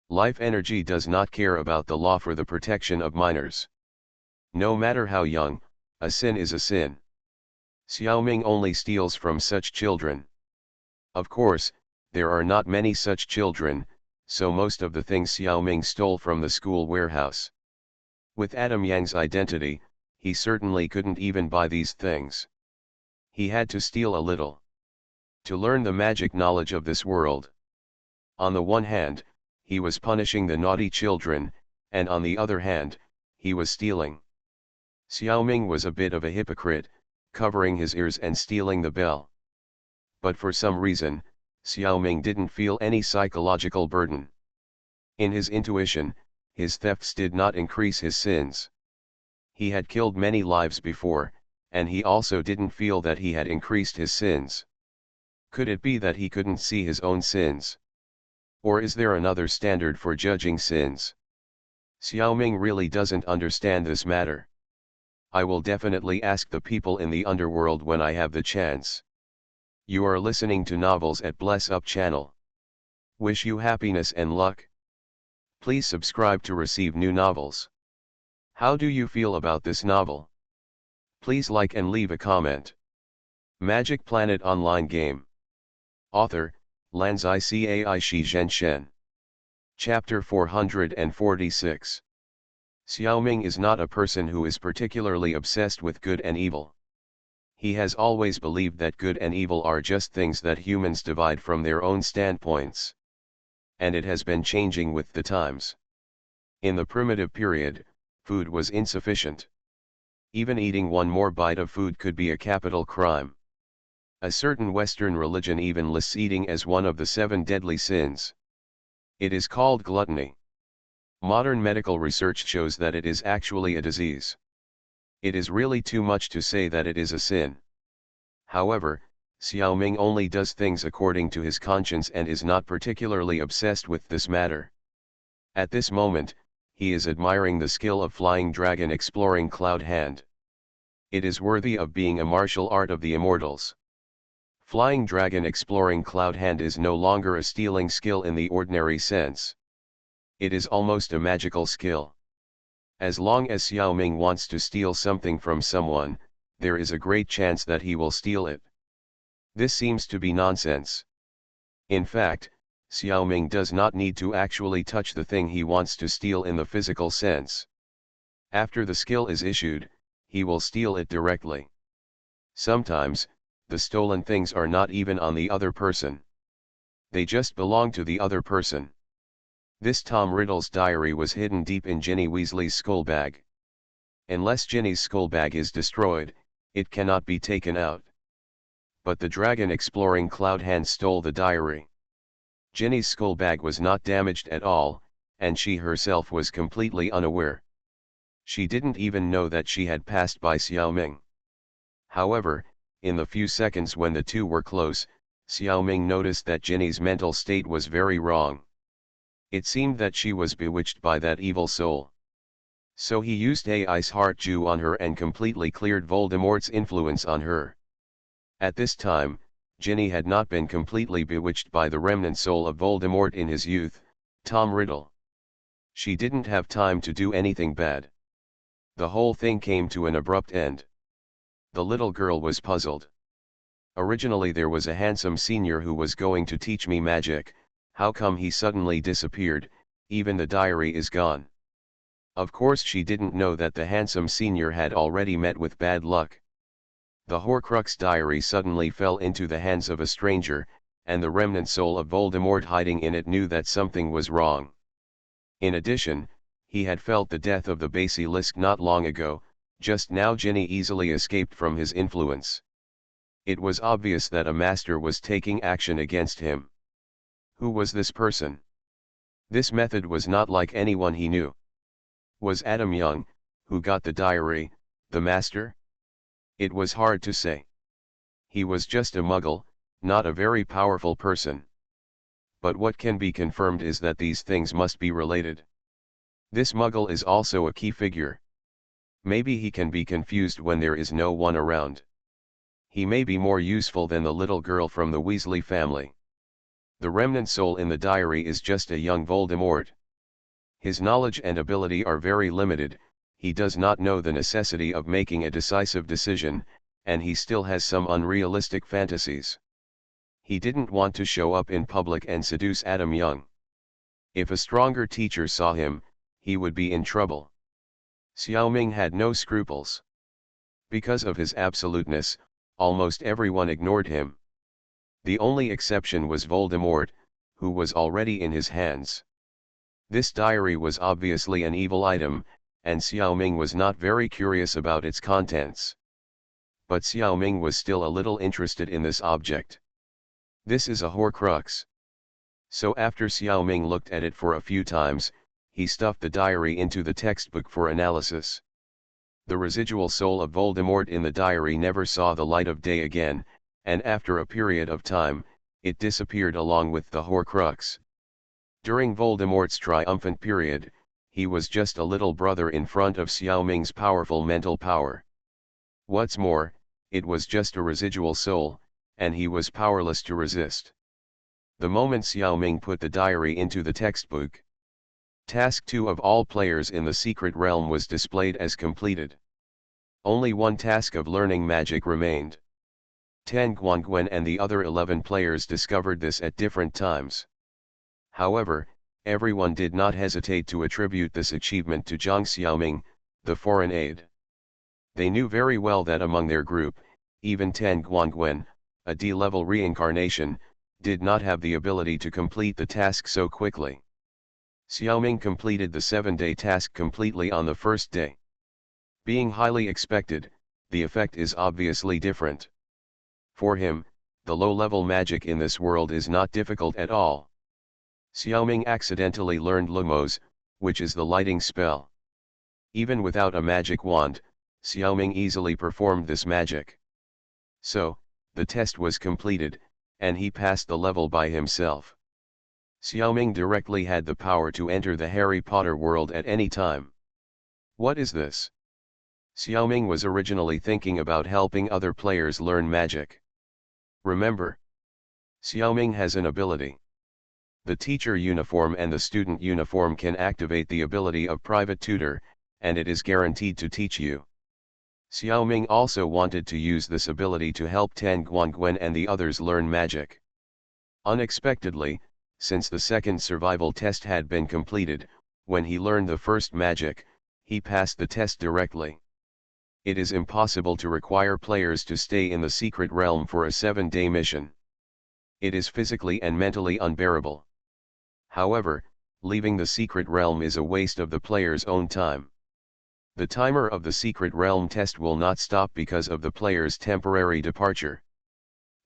Life energy does not care about the law for the protection of minors. No matter how young, a sin is a sin. Xiaoming only steals from such children. Of course, there are not many such children, so most of the things Xiaoming stole from the school warehouse. With Adam Yang's identity, he certainly couldn't even buy these things. He had to steal a little to learn the magic knowledge of this world. On the one hand, he was punishing the naughty children, and on the other hand, he was stealing. Xiaoming was a bit of a hypocrite, covering his ears and stealing the bell. But for some reason, Xiaoming didn't feel any psychological burden. In his intuition, his thefts did not increase his sins. He had killed many lives before, and he also didn't feel that he had increased his sins. Could it be that he couldn't see his own sins? Or is there another standard for judging sins? Xiaoming really doesn't understand this matter. I will definitely ask the people in the underworld when I have the chance. You are listening to Novels at Bless Up channel. Wish you happiness and luck. Please subscribe to receive new novels. How do you feel about this novel? Please like and leave a comment. Magic Planet Online Game. Author, Lanzai Cai Shi Zhen Shen. Chapter 446. Xiaoming is not a person who is particularly obsessed with good and evil. He has always believed that good and evil are just things that humans divide from their own standpoints. And it has been changing with the times. In the primitive period, food was insufficient. Even eating one more bite of food could be a capital crime. A certain Western religion even lists eating as one of the 7 deadly sins. It is called gluttony. Modern medical research shows that it is actually a disease. It is really too much to say that it is a sin. However, Xiaoming only does things according to his conscience and is not particularly obsessed with this matter. At this moment, he is admiring the skill of Flying Dragon Exploring Cloud Hand. It is worthy of being a martial art of the immortals. Flying Dragon Exploring Cloud Hand is no longer a stealing skill in the ordinary sense. It is almost a magical skill. As long as Xiaoming wants to steal something from someone, there is a great chance that he will steal it. This seems to be nonsense. In fact, Xiaoming does not need to actually touch the thing he wants to steal in the physical sense. After the skill is issued, he will steal it directly. Sometimes, the stolen things are not even on the other person. They just belong to the other person. This Tom Riddle's diary was hidden deep in Ginny Weasley's skull bag. Unless Ginny's skull bag is destroyed, it cannot be taken out. But the dragon exploring Cloud Hand stole the diary. Ginny's skull bag was not damaged at all, and she herself was completely unaware. She didn't even know that she had passed by Xiaoming. However, in the few seconds when the two were close, Xiaoming noticed that Ginny's mental state was very wrong. It seemed that she was bewitched by that evil soul. So he used a ice heart Jew on her and completely cleared Voldemort's influence on her. At this time, Ginny had not been completely bewitched by the remnant soul of Voldemort in his youth, Tom Riddle. She didn't have time to do anything bad. The whole thing came to an abrupt end. The little girl was puzzled. Originally there was a handsome senior who was going to teach me magic, how come he suddenly disappeared, even the diary is gone. Of course she didn't know that the handsome senior had already met with bad luck. The Horcrux diary suddenly fell into the hands of a stranger, and the remnant soul of Voldemort hiding in it knew that something was wrong. In addition, he had felt the death of the basilisk not long ago, just now Ginny easily escaped from his influence. It was obvious that a master was taking action against him. Who was this person? This method was not like anyone he knew. Was Adam Young, who got the diary, the master? It was hard to say. He was just a muggle, not a very powerful person. But what can be confirmed is that these things must be related. This muggle is also a key figure. Maybe he can be confused when there is no one around. He may be more useful than the little girl from the Weasley family. The remnant soul in the diary is just a young Voldemort. His knowledge and ability are very limited, he does not know the necessity of making a decisive decision, and he still has some unrealistic fantasies. He didn't want to show up in public and seduce Adam Young. If a stronger teacher saw him, he would be in trouble. Xiao Ming had no scruples. Because of his absoluteness, almost everyone ignored him. The only exception was Voldemort, who was already in his hands. This diary was obviously an evil item, and Xiao Ming was not very curious about its contents. But Xiao Ming was still a little interested in this object. This is a Horcrux. So after Xiao Ming looked at it for a few times, he stuffed the diary into the textbook for analysis. The residual soul of Voldemort in the diary never saw the light of day again, and after a period of time, it disappeared along with the Horcrux. During Voldemort's triumphant period, he was just a little brother in front of Xiao Ming's powerful mental power. What's more, it was just a residual soul, and he was powerless to resist. The moment Xiao Ming put the diary into the textbook, Task 2 of all players in the secret realm was displayed as completed. Only one task of learning magic remained. Tang Guangwen and the other 11 players discovered this at different times. However, everyone did not hesitate to attribute this achievement to Zhang Xiaoming, the foreign aide. They knew very well that among their group, even Tang Guangwen, a D-level reincarnation, did not have the ability to complete the task so quickly. Xiaoming completed the 7-day task completely on the first day. Being highly expected, the effect is obviously different. For him, the low-level magic in this world is not difficult at all. Xiaoming accidentally learned Lumos, which is the lighting spell. Even without a magic wand, Xiaoming easily performed this magic. So, the test was completed, and he passed the level by himself. Xiaoming directly had the power to enter the Harry Potter world at any time. What is this? Xiaoming was originally thinking about helping other players learn magic. Remember, Xiaoming has an ability. The teacher uniform and the student uniform can activate the ability of private tutor, and it is guaranteed to teach you. Xiaoming also wanted to use this ability to help Tang Guangwen and the others learn magic. Unexpectedly, since the second survival test had been completed, when he learned the first magic, he passed the test directly. It is impossible to require players to stay in the secret realm for a 7-day mission. It is physically and mentally unbearable. However, leaving the secret realm is a waste of the player's own time. The timer of the secret realm test will not stop because of the player's temporary departure.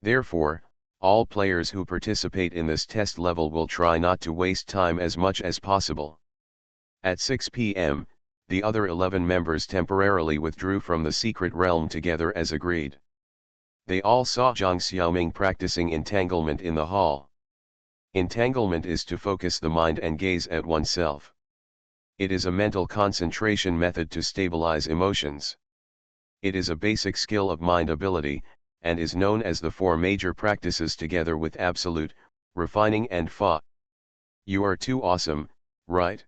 Therefore, all players who participate in this test level will try not to waste time as much as possible. At 6 p.m., the other 11 members temporarily withdrew from the secret realm together as agreed. They all saw Zhang Xiaoming practicing entanglement in the hall. Entanglement is to focus the mind and gaze at oneself. It is a mental concentration method to stabilize emotions. It is a basic skill of mind ability, and is known as the four major practices together with absolute, refining and fa. You are too awesome, right?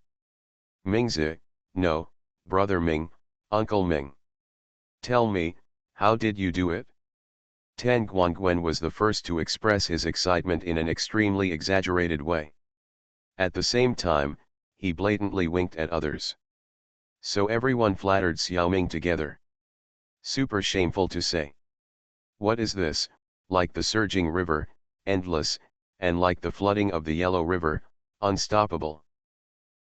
Mingzi, no, brother Ming, Uncle Ming. Tell me, how did you do it? Tan Guangwen was the first to express his excitement in an extremely exaggerated way. At the same time, he blatantly winked at others. So everyone flattered Xiaoming together. Super shameful to say. What is this, like the surging river, endless, and like the flooding of the Yellow River, unstoppable?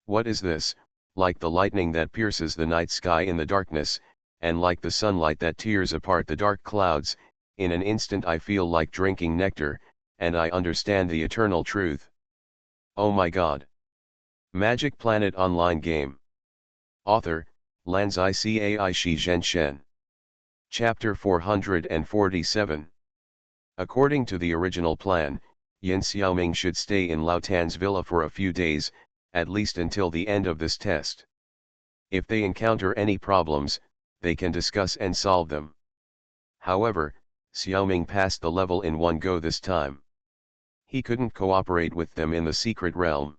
What is this, like the lightning that pierces the night sky in the darkness, and like the sunlight that tears apart the dark clouds, in an instant I feel like drinking nectar, and I understand the eternal truth. Oh my God! Magic Planet Online Game. Author, Lanzai Cai Shi Zhen Shen. Chapter 447. According to the original plan, Yin Xiaoming should stay in Lao Tan's villa for a few days, at least until the end of this test. If they encounter any problems, they can discuss and solve them. However, Xiaoming passed the level in one go this time. He couldn't cooperate with them in the secret realm.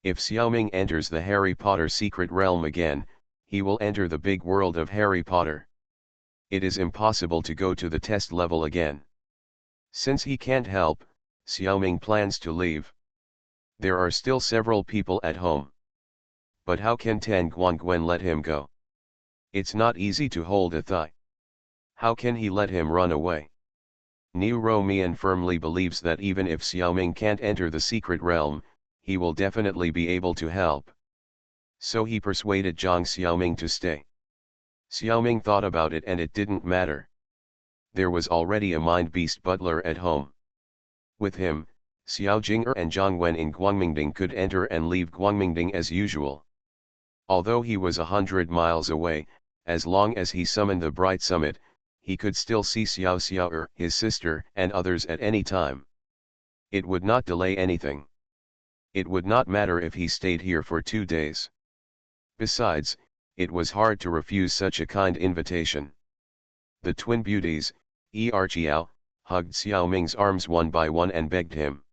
If Xiaoming enters the Harry Potter secret realm again, he will enter the big world of Harry Potter. It is impossible to go to the test level again. Since he can't help, Xiaoming plans to leave. There are still several people at home. But how can Tan Guangwen let him go? It's not easy to hold a thigh. How can he let him run away? Niu Romian firmly believes that even if Xiaoming can't enter the secret realm, he will definitely be able to help. So he persuaded Zhang Xiaoming to stay. Xiaoming thought about it and it didn't matter. There was already a mind beast butler at home. With him, Xiao Jing'er and Zhang Wen in Guangmingding could enter and leave Guangmingding as usual. Although he was 100 miles away, as long as he summoned the Bright Summit, he could still see Xiao Xiao'er, his sister, and others at any time. It would not delay anything. It would not matter if he stayed here for 2 days. Besides, it was hard to refuse such a kind invitation. The twin beauties, Chiao, hugged Xiaoming's arms one by one and begged him.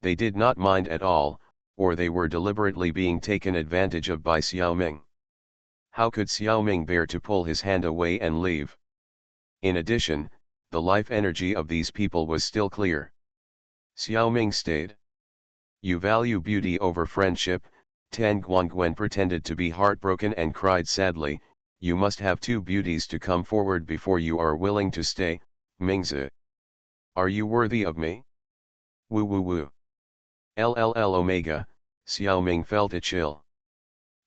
They did not mind at all, or they were deliberately being taken advantage of by Xiaoming. How could Xiaoming bear to pull his hand away and leave? In addition, the life energy of these people was still clear. Xiaoming stayed. You value beauty over friendship, Tan Guangwen pretended to be heartbroken and cried sadly, you must have 2 beauties to come forward before you are willing to stay, Mingzi. Are you worthy of me? Woo woo woo. LLL Omega, Xiaoming felt a chill.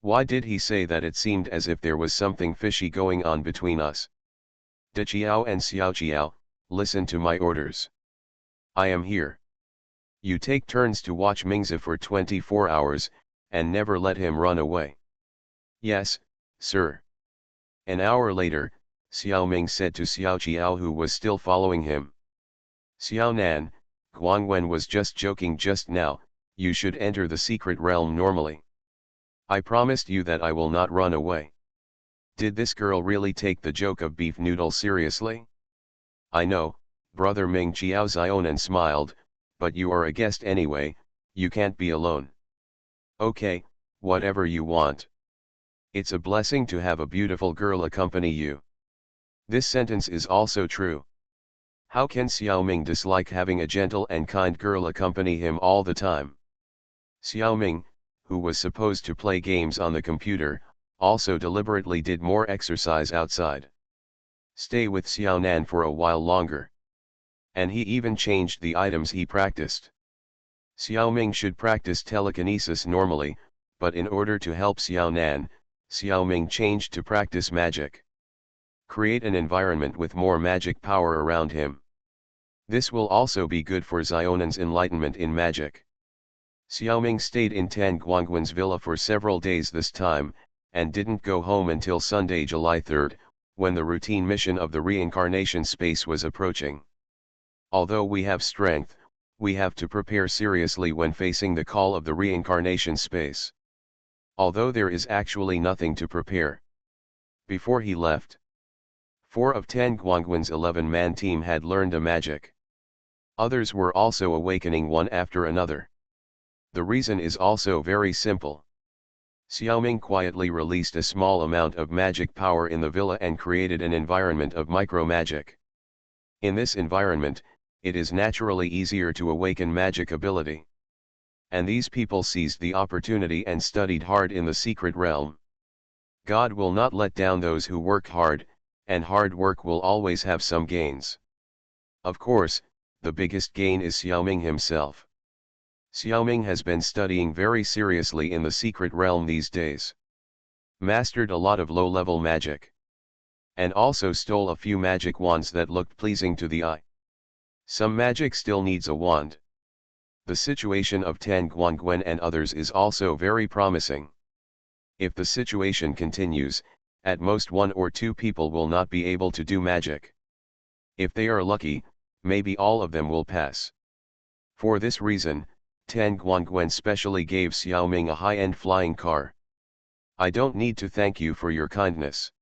Why did he say that? It seemed as if there was something fishy going on between us. De Qiao and Xiao Qiao, listen to my orders. I am here. You take turns to watch Mingzi for 24 hours, and never let him run away. Yes, sir. An hour later, Xiaoming said to Xiao Qiao, who was still following him. Xiao Nan, Guangwen was just joking just now, you should enter the secret realm normally. I promised you that I will not run away. Did this girl really take the joke of beef noodle seriously? I know, brother Ming. Qiao Zionan smiled, but you are a guest anyway, you can't be alone. Okay, whatever you want. It's a blessing to have a beautiful girl accompany you. This sentence is also true. How can Xiaoming dislike having a gentle and kind girl accompany him all the time? Xiaoming, who was supposed to play games on the computer, also deliberately did more exercise outside. Stay with Xiaonan for a while longer. And he even changed the items he practiced. Xiaoming should practice telekinesis normally, but in order to help Xiaonan, Xiaoming changed to practice magic. Create an environment with more magic power around him. This will also be good for Zionan's enlightenment in magic. Xiaoming stayed in Tan Guangwen's villa for several days this time, and didn't go home until Sunday, July 3rd, when the routine mission of the reincarnation space was approaching. Although we have strength, we have to prepare seriously when facing the call of the reincarnation space. although there is actually nothing to prepare. Before he left, 4 of Tan Guangwen's 11-man team had learned a magic. Others were also awakening one after another. The reason is also very simple. Xiaoming quietly released a small amount of magic power in the villa and created an environment of micro-magic. In this environment, it is naturally easier to awaken magic ability. And these people seized the opportunity and studied hard in the secret realm. God will not let down those who work hard, and hard work will always have some gains. Of course, the biggest gain is Xiaoming himself. Xiaoming has been studying very seriously in the secret realm these days. Mastered a lot of low-level magic. And also stole a few magic wands that looked pleasing to the eye. Some magic still needs a wand. The situation of Tan Guangwen and others is also very promising. If the situation continues, at most 1 or 2 people will not be able to do magic. If they are lucky, maybe all of them will pass. For this reason, Tan Guangwen specially gave Xiaoming a high-end flying car. I don't need to thank you for your kindness.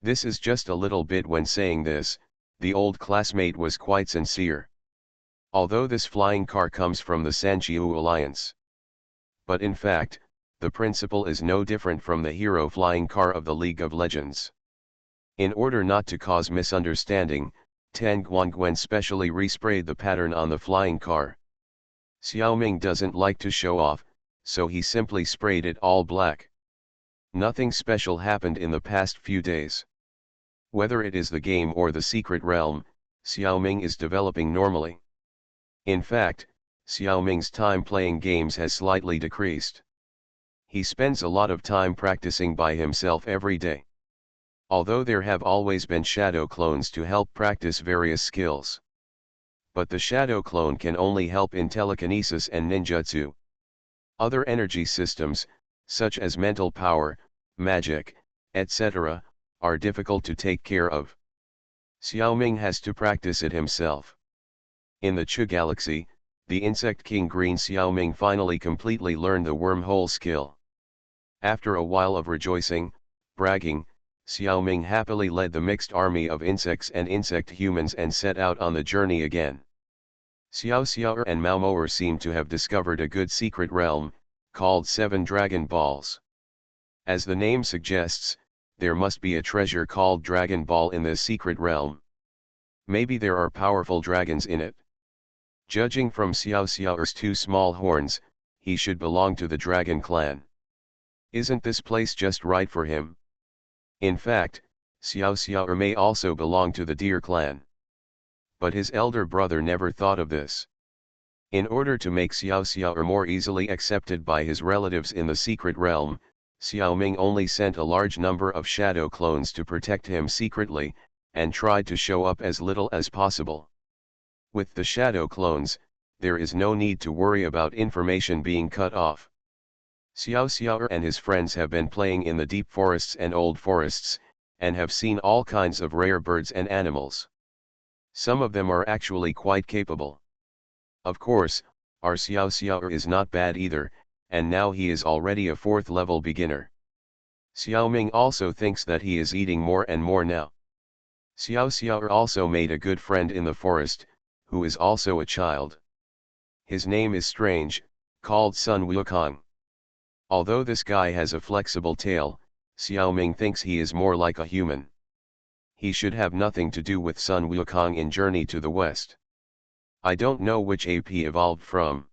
This is just a little bit. When saying this, the old classmate was quite sincere. Although this flying car comes from the Sanqiu Alliance. But in fact, the principle is no different from the hero flying car of the League of Legends. In order not to cause misunderstanding, Tan Guangwen specially resprayed the pattern on the flying car. Xiaoming doesn't like to show off, so he simply sprayed it all black. Nothing special happened in the past few days. Whether it is the game or the secret realm, Xiaoming is developing normally. In fact, Xiaoming's time playing games has slightly decreased. He spends a lot of time practicing by himself every day. Although there have always been shadow clones to help practice various skills. But the shadow clone can only help in telekinesis and ninjutsu. Other energy systems, such as mental power, magic, etc., are difficult to take care of. Xiaoming has to practice it himself. In the Chu Galaxy, the Insect King Green Xiaoming finally completely learned the wormhole skill. After a while of rejoicing, bragging, Xiaoming happily led the mixed army of insects and insect humans and set out on the journey again. Xiao Xiao and Mao Moer seem to have discovered a good secret realm, called 7 Dragon Balls. As the name suggests, there must be a treasure called Dragon Ball in this secret realm. Maybe there are powerful dragons in it. Judging from Xiao Xiao's 2 small horns, he should belong to the Dragon Clan. Isn't this place just right for him? In fact, Xiao Xiao may also belong to the Deer Clan. But his elder brother never thought of this. In order to make Xiao Xiao more easily accepted by his relatives in the secret realm, Xiaoming only sent a large number of shadow clones to protect him secretly, and tried to show up as little as possible. With the shadow clones, there is no need to worry about information being cut off. Xiao Xiao and his friends have been playing in the deep forests and old forests, and have seen all kinds of rare birds and animals. Some of them are actually quite capable. Of course, our Xiao Xiao is not bad either, and now he is already a 4th level beginner. Xiaoming also thinks that he is eating more and more now. Xiao Xiao also made a good friend in the forest, who is also a child. His name is strange, called Sun Wukong. Although this guy has a flexible tail, Xiaoming thinks he is more like a human. He should have nothing to do with Sun Wukong in Journey to the West. I don't know which ape he evolved from.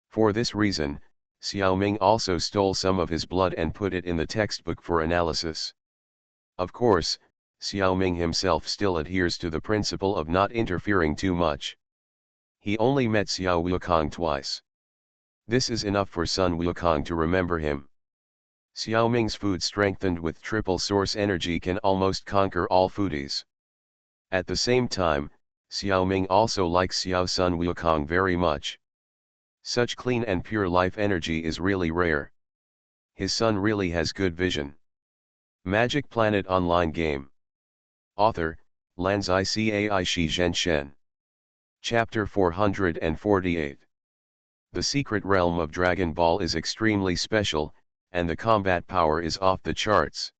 For this reason, Xiaoming also stole some of his blood and put it in the textbook for analysis. Of course, Xiaoming himself still adheres to the principle of not interfering too much. He only met Xiao Wukong twice. This is enough for Sun Wukong to remember him. Xiaoming's food strengthened with triple source energy can almost conquer all foodies. At the same time, Xiaoming also likes Xiao Sun Wukong very much. Such clean and pure life energy is really rare. His son really has good vision. Magic Planet Online Game. Author, Lanzai Cai Shi Zhen Shen. Chapter 448. The secret realm of Dragon Ball is extremely special, and the combat power is off the charts.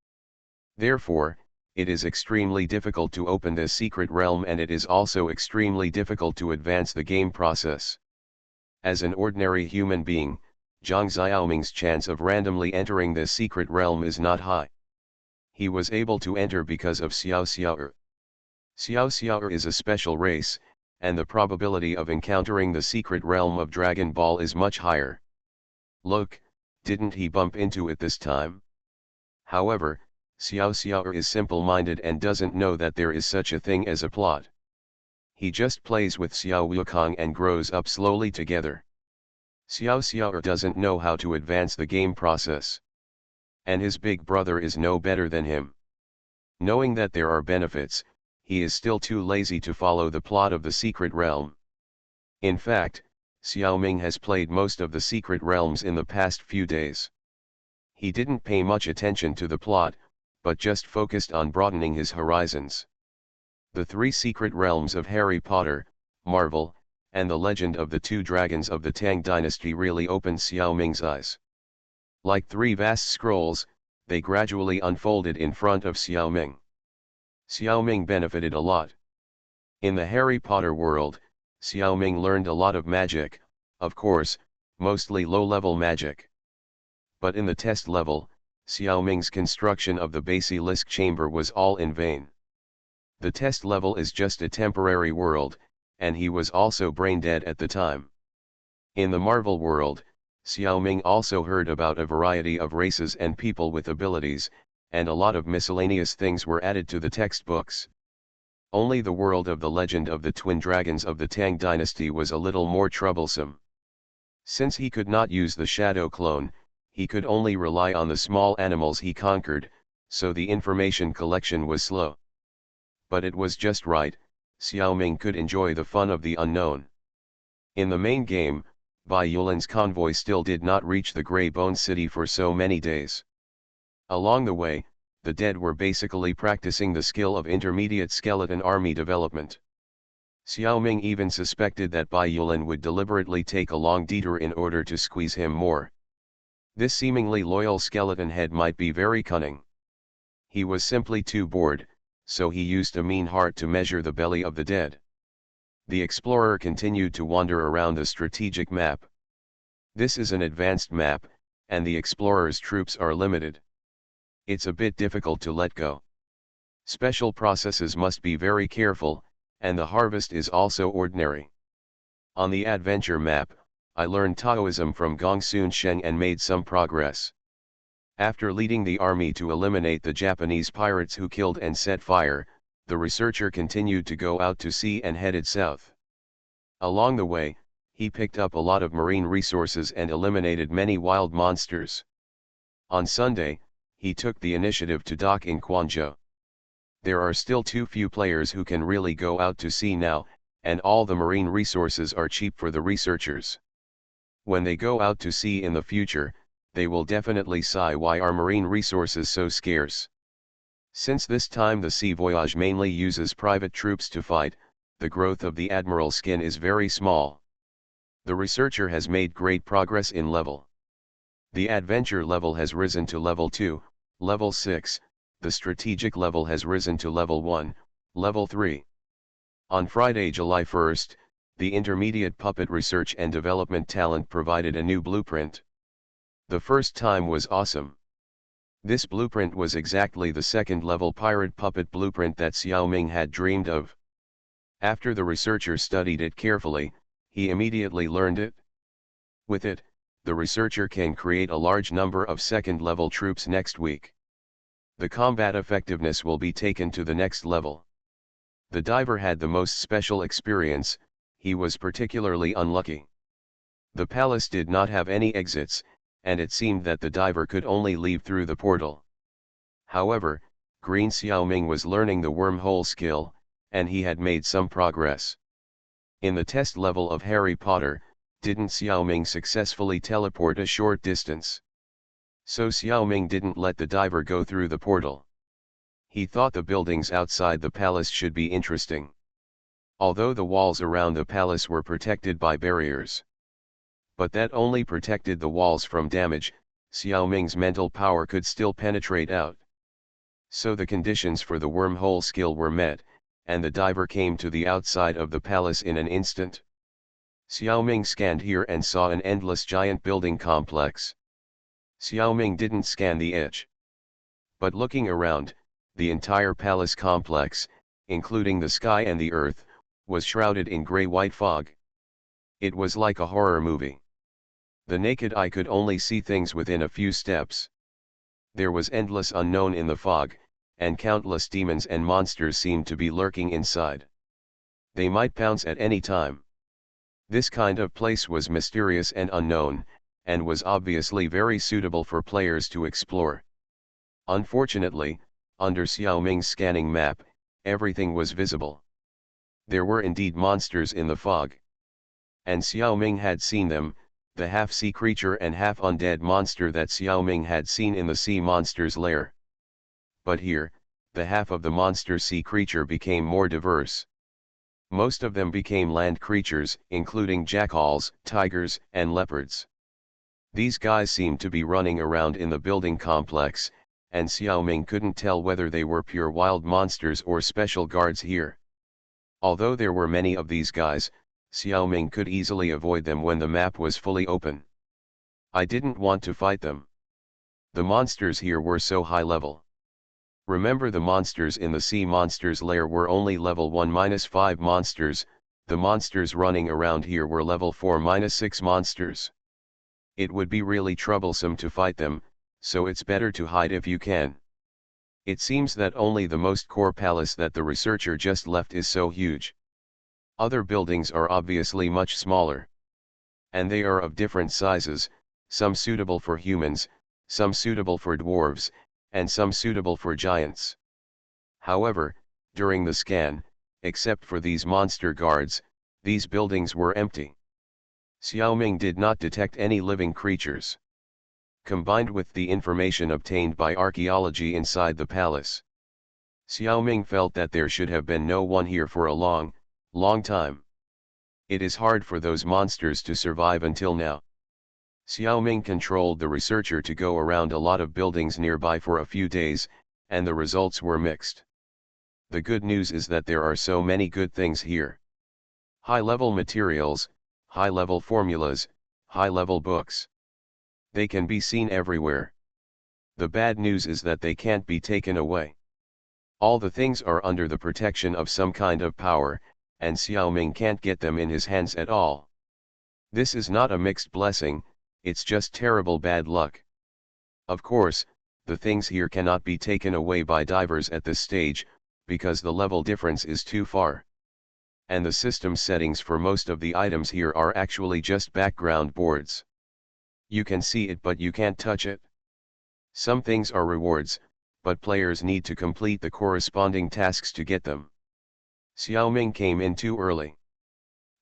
Therefore, it is extremely difficult to open this secret realm, and it is also extremely difficult to advance the game process. As an ordinary human being, Zhang Xiaoming's chance of randomly entering this secret realm is not high. He was able to enter because of Xiao Xiao. Xiao Xiao is a special race, and the probability of encountering the secret realm of Dragon Ball is much higher. Look, didn't he bump into it this time? However, Xiao Xiao is simple-minded and doesn't know that there is such a thing as a plot. He just plays with Xiao Wukong and grows up slowly together. Xiao Xiao doesn't know how to advance the game process. And his big brother is no better than him. Knowing that there are benefits, he is still too lazy to follow the plot of the secret realm. In fact, Xiaoming has played most of the secret realms in the past few days. He didn't pay much attention to the plot, but just focused on broadening his horizons. The 3 secret realms of Harry Potter, Marvel, and the legend of the 2 dragons of the Tang dynasty really opened Xiaoming's eyes. Like 3 vast scrolls, they gradually unfolded in front of Xiaoming. Xiaoming benefited a lot. In the Harry Potter world, Xiaoming learned a lot of magic, of course, mostly low-level magic. But in the test level, Xiaoming's construction of the basilisk chamber was all in vain. The test level is just a temporary world, and he was also brain-dead at the time. In the Marvel world, Xiaoming also heard about a variety of races and people with abilities, and a lot of miscellaneous things were added to the textbooks. Only the world of the legend of the twin dragons of the Tang dynasty was a little more troublesome. Since he could not use the shadow clone, he could only rely on the small animals he conquered, so the information collection was slow. But it was just right, Xiaoming could enjoy the fun of the unknown. In the main game, Bai Yulan's convoy still did not reach the Grey Bone City for so many days. Along the way, the dead were basically practicing the skill of intermediate skeleton army development. Xiaoming even suspected that Bai Yulan would deliberately take a long detour in order to squeeze him more. This seemingly loyal skeleton head might be very cunning. He was simply too bored, so he used a mean heart to measure the belly of the dead. The explorer continued to wander around the strategic map. This is an advanced map, and the explorer's troops are limited. It's a bit difficult to let go. Special processes must be very careful, and the harvest is also ordinary. On the adventure map, I learned Taoism from Gongsun Sheng and made some progress. After leading the army to eliminate the Japanese pirates who killed and set fire, the researcher continued to go out to sea and headed south. Along the way, he picked up a lot of marine resources and eliminated many wild monsters. On Sunday, he took the initiative to dock in Quanzhou. There are still too few players who can really go out to sea now, and all the marine resources are cheap for the researchers. When they go out to sea in the future, they will definitely sigh, why are marine resources so scarce? Since this time the sea voyage mainly uses private troops to fight, the growth of the admiral skin is very small. The researcher has made great progress in level. The adventure level has risen to level 2, level 6, the strategic level has risen to level 1, level 3. On Friday, July 1st, the intermediate puppet research and development talent provided a new blueprint. The first time was awesome. This blueprint was exactly the second-level pirate puppet blueprint that Xiaoming had dreamed of. After the researcher studied it carefully, he immediately learned it. With it, the researcher can create a large number of second-level troops next week. The combat effectiveness will be taken to the next level. The diver had the most special experience. He was particularly unlucky. The palace did not have any exits, and it seemed that the diver could only leave through the portal. However, Green Xiaoming was learning the wormhole skill, and he had made some progress. In the test level of Harry Potter, didn't Xiaoming successfully teleport a short distance? So Xiaoming didn't let the diver go through the portal. He thought the buildings outside the palace should be interesting. Although the walls around the palace were protected by barriers. But that only protected the walls from damage, Xiao Ming's mental power could still penetrate out. So the conditions for the wormhole skill were met, and the diver came to the outside of the palace in an instant. Xiao Ming scanned here and saw an endless giant building complex. Xiao Ming didn't scan the edge. But looking around, the entire palace complex, including the sky and the earth, was shrouded in gray-white fog. It was like a horror movie. The naked eye could only see things within a few steps. There was endless unknown in the fog, and countless demons and monsters seemed to be lurking inside. They might pounce at any time. This kind of place was mysterious and unknown, and was obviously very suitable for players to explore. Unfortunately, under Xiao Ming's scanning map, everything was visible. There were indeed monsters in the fog. And Xiao Ming had seen them, the half-sea creature and half-undead monster that Xiao Ming had seen in the sea monster's lair. But here, the half of the monster sea creature became more diverse. Most of them became land creatures, including jackals, tigers, and leopards. These guys seemed to be running around in the building complex, and Xiao Ming couldn't tell whether they were pure wild monsters or special guards here. Although there were many of these guys, Xiao Ming could easily avoid them when the map was fully open. I didn't want to fight them. The monsters here were so high level. Remember, the monsters in the sea monsters lair were only level 1-5 monsters, the monsters running around here were level 4-6 monsters. It would be really troublesome to fight them, so it's better to hide if you can. It seems that only the most core palace that the researcher just left is so huge. Other buildings are obviously much smaller. And they are of different sizes, some suitable for humans, some suitable for dwarves, and some suitable for giants. However, during the scan, except for these monster guards, these buildings were empty. Xiao Ming did not detect any living creatures. Combined with the information obtained by archaeology inside the palace, Xiao Ming felt that there should have been no one here for a long time. It is hard for those monsters to survive until now. Xiao Ming controlled the researcher to go around a lot of buildings nearby for a few days, and the results were mixed. The good news is that there are so many good things here. High-level materials, high-level formulas, high-level books. They can be seen everywhere. The bad news is that they can't be taken away. All the things are under the protection of some kind of power, and Xiao Ming can't get them in his hands at all. This is not a mixed blessing, it's just terrible bad luck. Of course, the things here cannot be taken away by divers at this stage, because the level difference is too far. And the system settings for most of the items here are actually just background boards. You can see it but you can't touch it. Some things are rewards, but players need to complete the corresponding tasks to get them. Xiao Ming came in too early.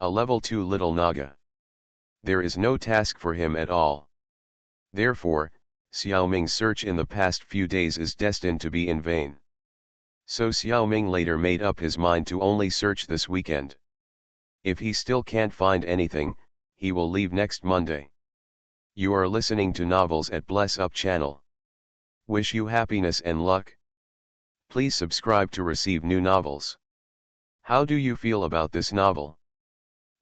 A level 2 little Naga. There is no task for him at all. Therefore, Xiao Ming's search in the past few days is destined to be in vain. So Xiao Ming later made up his mind to only search this weekend. If he still can't find anything, he will leave next Monday. You are listening to Novels at Bless Up channel. Wish you happiness and luck. Please subscribe to receive new novels. How do you feel about this novel?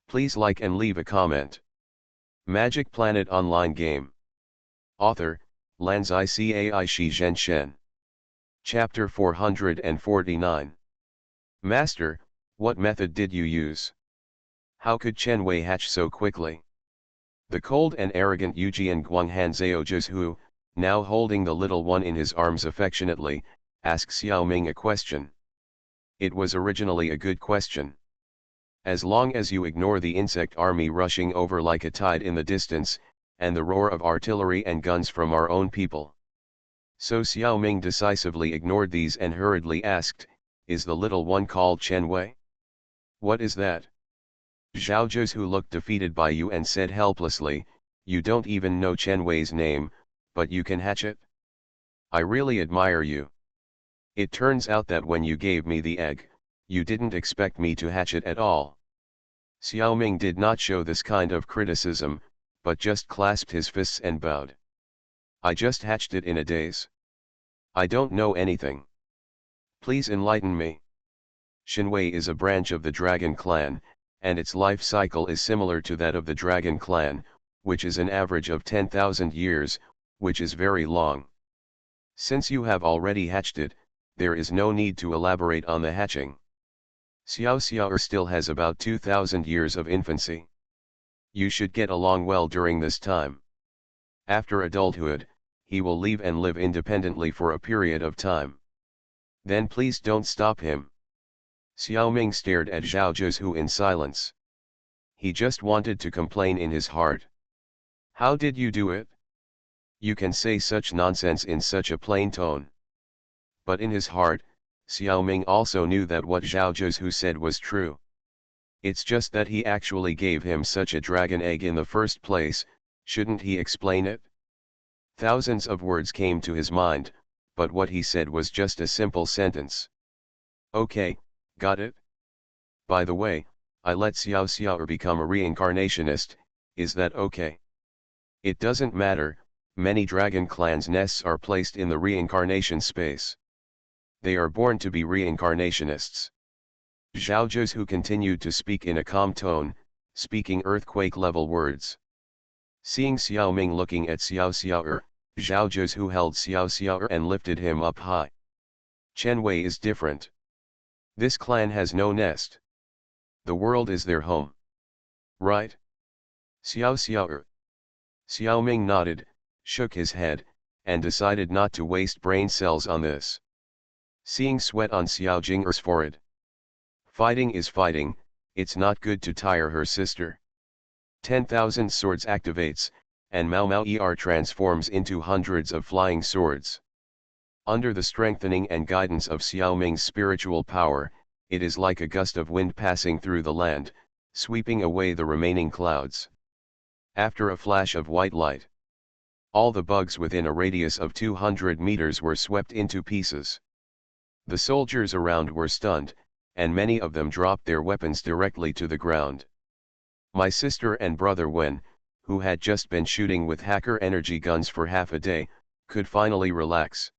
Please like and leave a comment. Magic Planet Online Game. Author, Lanzai Cai Shi Zhen Shen. Chapter 449. Master, what method did you use? How could Chen Wei hatch so quickly? The cold and arrogant Yujian Guanghan Zhaozhuz, who, now holding the little one in his arms affectionately, asked Xiao Ming a question. It was originally a good question. As long as you ignore the insect army rushing over like a tide in the distance, and the roar of artillery and guns from our own people. So Xiao Ming decisively ignored these and hurriedly asked, is the little one called Chen Wei? What is that? Zhao Zhu looked defeated by you and said helplessly, you don't even know Chen Wei's name, but you can hatch it? I really admire you. It turns out that when you gave me the egg, you didn't expect me to hatch it at all. Xiao Ming did not show this kind of criticism, but just clasped his fists and bowed. I just hatched it in a daze. I don't know anything. Please enlighten me. Shinwei is a branch of the Dragon Clan, and its life cycle is similar to that of the Dragon Clan, which is an average of 10,000 years, which is very long. Since you have already hatched it, there is no need to elaborate on the hatching. Xiao Xiao still has about 2,000 years of infancy. You should get along well during this time. After adulthood, he will leave and live independently for a period of time. Then please don't stop him. Xiao Ming stared at Zhao Zhuzhu in silence. He just wanted to complain in his heart. How did you do it? You can say such nonsense in such a plain tone. But in his heart, Xiao Ming also knew that what Zhao Zhuzhu said was true. It's just that he actually gave him such a dragon egg in the first place, shouldn't he explain it? Thousands of words came to his mind, but what he said was just a simple sentence. Okay, got it? By the way, I let Xiao Xiao become a reincarnationist, is that okay? It doesn't matter, many dragon clans' nests are placed in the reincarnation space. They are born to be reincarnationists. Zhao Zhuzhu continued to speak in a calm tone, speaking earthquake-level words. Seeing Xiao Ming looking at Xiao Xiao, Zhao Zhuzhu held Xiao Xiao and lifted him up high. Chen Wei is different. This clan has no nest. The world is their home. Right? Xiao Xiao. Xiao Ming nodded, shook his head, and decided not to waste brain cells on this. Seeing sweat on Xiao Jing'er's forehead. Fighting is fighting, it's not good to tire her sister. 10,000 swords activates, and Mao Mao Er transforms into hundreds of flying swords. Under the strengthening and guidance of Xiao Ming's spiritual power, it is like a gust of wind passing through the land, sweeping away the remaining clouds. After a flash of white light, all the bugs within a radius of 200 meters were swept into pieces. The soldiers around were stunned, and many of them dropped their weapons directly to the ground. My sister and brother Wen, who had just been shooting with hacker energy guns for half a day, could finally relax.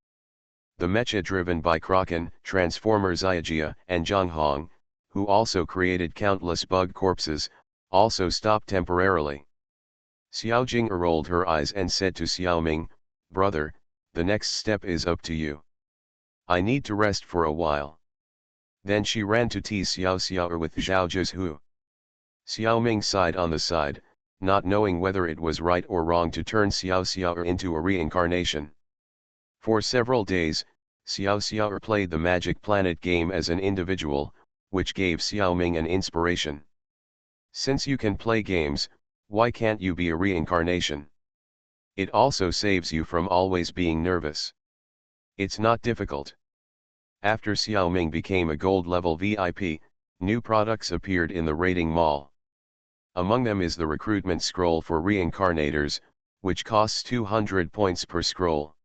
The mecha driven by Kraken, Transformer Zyajia and Zhonghong, who also created countless bug corpses, also stopped temporarily. Xiao Jing rolled her eyes and said to Xiao Ming, "Brother, the next step is up to you. I need to rest for a while." Then she ran to tease Xiao Xiao with Zhao Zhuzhu. Xiao Ming sighed on the side, not knowing whether it was right or wrong to turn Xiao Xiao into a reincarnation. For several days, Xiao Xiao played the Magic Planet game as an individual, which gave Xiao Ming an inspiration. Since you can play games, why can't you be a reincarnation? It also saves you from always being nervous. It's not difficult. After Xiao Ming became a gold-level VIP, new products appeared in the raiding mall. Among them is the recruitment scroll for reincarnators, which costs 200 points per scroll.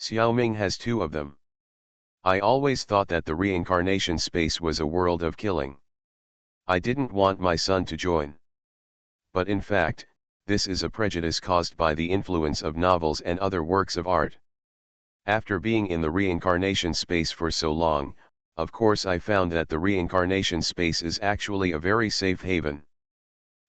Xiao Ming has 2 of them. I always thought that the reincarnation space was a world of killing. I didn't want my son to join. But in fact, this is a prejudice caused by the influence of novels and other works of art. After being in the reincarnation space for so long, of course I found that the reincarnation space is actually a very safe haven.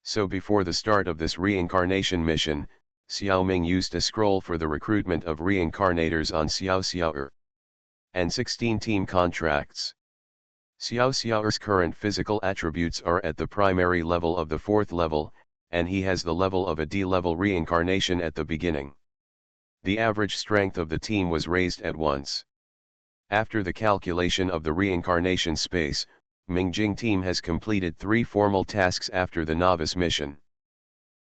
So before the start of this reincarnation mission, Xiao Ming used a scroll for the recruitment of reincarnators on Xiao Xiao and 16 team contracts. Xiao Xiao's current physical attributes are at the primary level of the 4th level, and he has the level of a D-level reincarnation at the beginning. The average strength of the team was raised at once. After the calculation of the reincarnation space, Mingjing team has completed 3 formal tasks after the novice mission.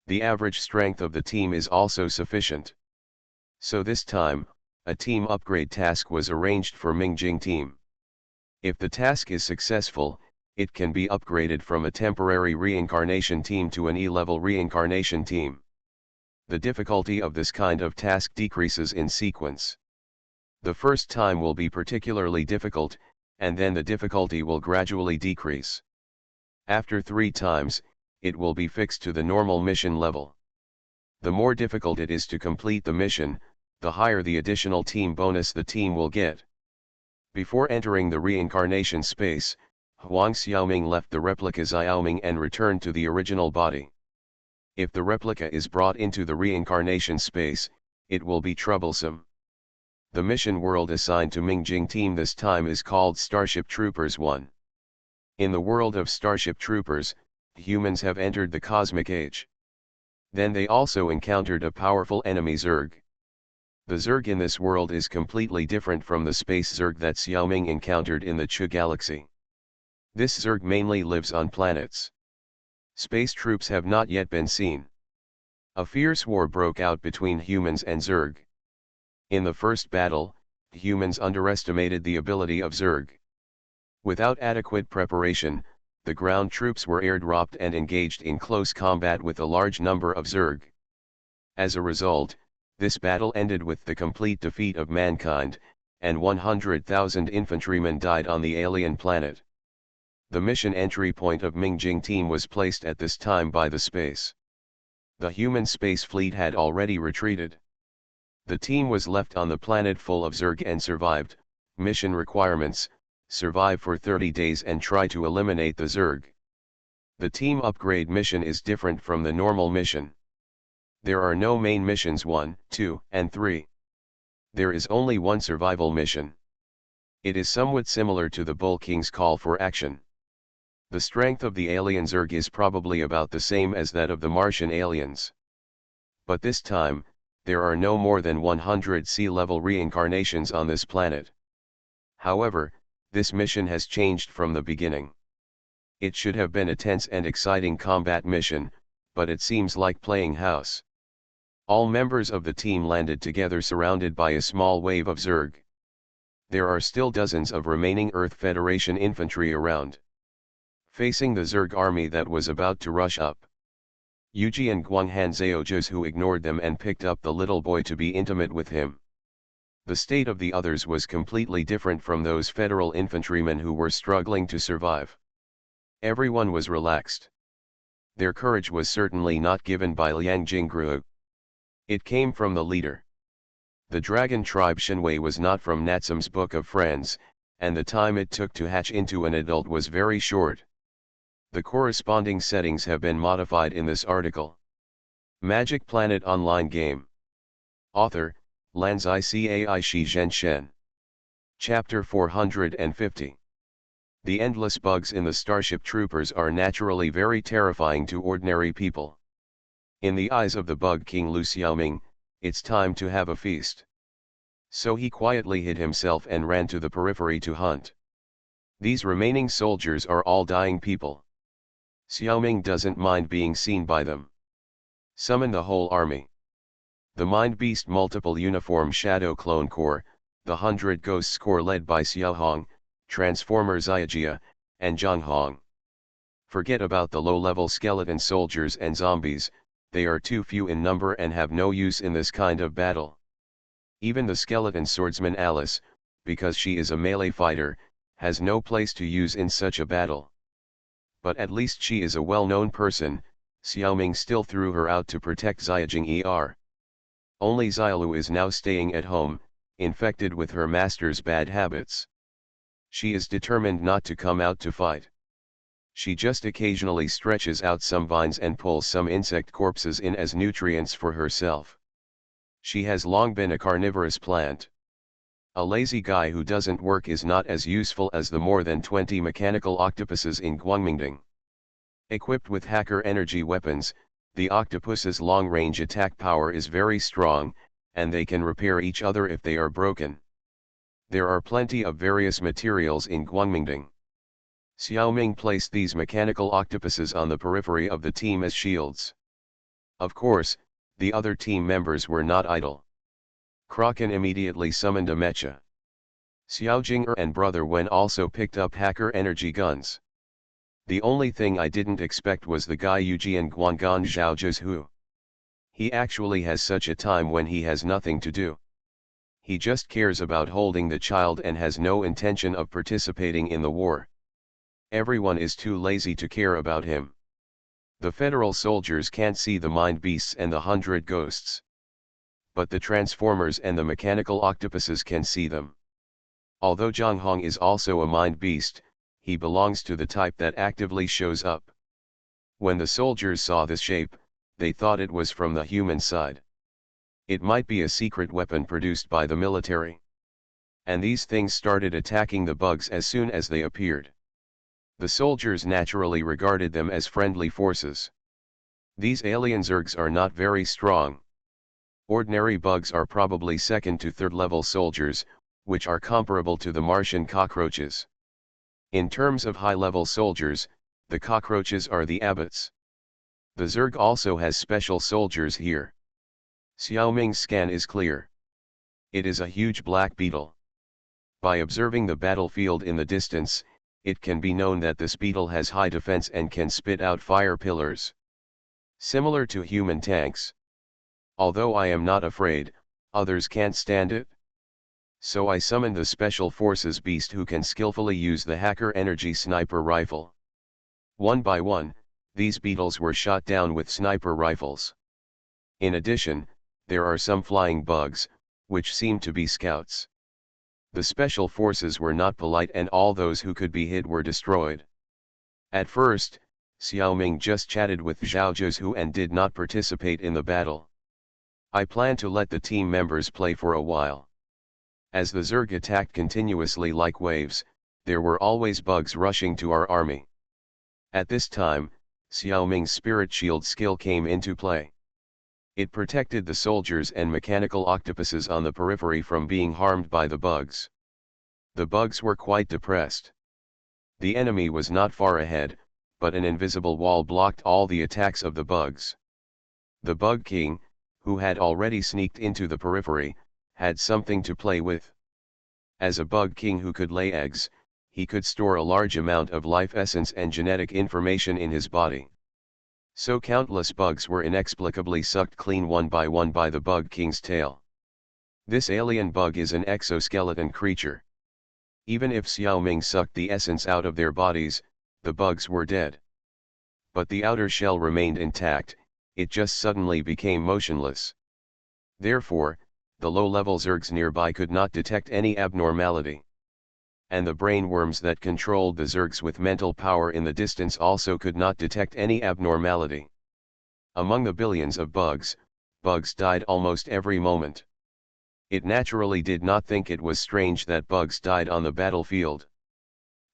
The average strength of the team is also sufficient. So this time, a team upgrade task was arranged for Mingjing team. If the task is successful, it can be upgraded from a temporary reincarnation team to an E-level reincarnation team. The difficulty of this kind of task decreases in sequence. The first time will be particularly difficult, and then the difficulty will gradually decrease. After 3 times, it will be fixed to the normal mission level. The more difficult it is to complete the mission, the higher the additional team bonus the team will get. Before entering the reincarnation space, Huang Xiaoming left the replica Xiaoming and returned to the original body. If the replica is brought into the reincarnation space, it will be troublesome. The mission world assigned to Mingjing team this time is called Starship Troopers 1. In the world of Starship Troopers, humans have entered the cosmic age. Then they also encountered a powerful enemy Zerg. The Zerg in this world is completely different from the space Zerg that Xiaoming encountered in the Chu galaxy. This Zerg mainly lives on planets. Space troops have not yet been seen. A fierce war broke out between humans and Zerg. In the first battle, humans underestimated the ability of Zerg. Without adequate preparation, the ground troops were airdropped and engaged in close combat with a large number of Zerg. As a result, this battle ended with the complete defeat of mankind, and 100,000 infantrymen died on the alien planet. The mission entry point of Mingjing team was placed at this time by the space. The human space fleet had already retreated. The team was left on the planet full of Zerg and survived. Mission requirements: survive for 30 days and try to eliminate the Zerg. The team upgrade mission is different from the normal mission. There are no main missions 1, 2, and 3. There is only one survival mission. It is somewhat similar to the Bull King's call for action. The strength of the alien Zerg is probably about the same as that of the Martian aliens. But this time, there are no more than 100 sea-level reincarnations on this planet. However, this mission has changed from the beginning. It should have been a tense and exciting combat mission, but it seems like playing house. All members of the team landed together surrounded by a small wave of Zerg. There are still dozens of remaining Earth Federation infantry around, facing the Zerg army that was about to rush up. Yuji and Guanghan Zhaozhous who ignored them and picked up the little boy to be intimate with him. The state of the others was completely different from those federal infantrymen who were struggling to survive. Everyone was relaxed. Their courage was certainly not given by Liang Jingru. It came from the leader. The dragon tribe Shenwei was not from Natsam's Book of Friends, and the time it took to hatch into an adult was very short. The corresponding settings have been modified in this article. Magic Planet Online Game. Author, Lanzai Cai Shi Zhen Shen. Chapter 450. The endless bugs in the Starship Troopers are naturally very terrifying to ordinary people. In the eyes of the Bug King Lu Xiaoming, it's time to have a feast. So he quietly hid himself and ran to the periphery to hunt. These remaining soldiers are all dying people. Xiaoming doesn't mind being seen by them. Summon the whole army. The Mind Beast Multiple Uniform Shadow Clone Corps, the 100 Ghosts Corps led by Xiao Hong, Transformer Xiajia, and Zhang Hong. Forget about the low-level skeleton soldiers and zombies, they are too few in number and have no use in this kind of battle. Even the skeleton swordsman Alice, because she is a melee fighter, has no place to use in such a battle. But at least she is a well-known person. Xiaoming still threw her out to protect Xiajing Er. Only Xiaolu is now staying at home, infected with her master's bad habits. She is determined not to come out to fight. She just occasionally stretches out some vines and pulls some insect corpses in as nutrients for herself. She has long been a carnivorous plant. A lazy guy who doesn't work is not as useful as the more than 20 mechanical octopuses in Guangmingding. Equipped with hacker energy weapons, the octopus's long-range attack power is very strong, and they can repair each other if they are broken. There are plenty of various materials in Guangmingding. Xiaoming placed these mechanical octopuses on the periphery of the team as shields. Of course, the other team members were not idle. Kraken immediately summoned a mecha. Xiao Jing'er and Brother Wen also picked up hacker energy guns. The only thing I didn't expect was the guy Yujian Guanggan Zhaozhou. He actually has such a time when he has nothing to do. He just cares about holding the child and has no intention of participating in the war. Everyone is too lazy to care about him. The federal soldiers can't see the mind beasts and the 100 ghosts. but the transformers and the mechanical octopuses can see them. Although Zhang Hong is also a mind beast, he belongs to the type that actively shows up. When the soldiers saw this shape, they thought it was from the human side. It might be a secret weapon produced by the military. And these things started attacking the bugs as soon as they appeared. The soldiers naturally regarded them as friendly forces. These alien Zergs are not very strong. Ordinary bugs are probably second to third level soldiers, which are comparable to the Martian cockroaches. In terms of high-level soldiers, the cockroaches are the abbots. The Zerg also has special soldiers here. Xiaoming's scan is clear. It is a huge black beetle. By observing the battlefield in the distance, it can be known that this beetle has high defense and can spit out fire pillars. Similar to human tanks. Although I am not afraid, others can't stand it. So I summoned the Special Forces beast who can skillfully use the hacker energy sniper rifle. One by one, these beetles were shot down with sniper rifles. In addition, there are some flying bugs, which seem to be scouts. The Special Forces were not polite and all those who could be hit were destroyed. At first, Xiaoming just chatted with Zhao Zhuzhu and did not participate in the battle. I plan to let the team members play for a while. As the Zerg attacked continuously like waves, there were always bugs rushing to our army. At this time, Xiaoming's spirit shield skill came into play. It protected the soldiers and mechanical octopuses on the periphery from being harmed by the bugs. The bugs were quite depressed. The enemy was not far ahead, but an invisible wall blocked all the attacks of the bugs. The Bug King, who had already sneaked into the periphery, had something to play with. As a Bug King who could lay eggs, he could store a large amount of life essence and genetic information in his body. So countless bugs were inexplicably sucked clean one by the Bug King's tail. This alien bug is an exoskeleton creature. Even if Xiaoming sucked the essence out of their bodies, the bugs were dead. But the outer shell remained intact, it just suddenly became motionless. Therefore, the low-level Zergs nearby could not detect any abnormality. And the brain worms that controlled the Zergs with mental power in the distance also could not detect any abnormality. Among the billions of bugs died almost every moment. It naturally did not think it was strange that bugs died on the battlefield.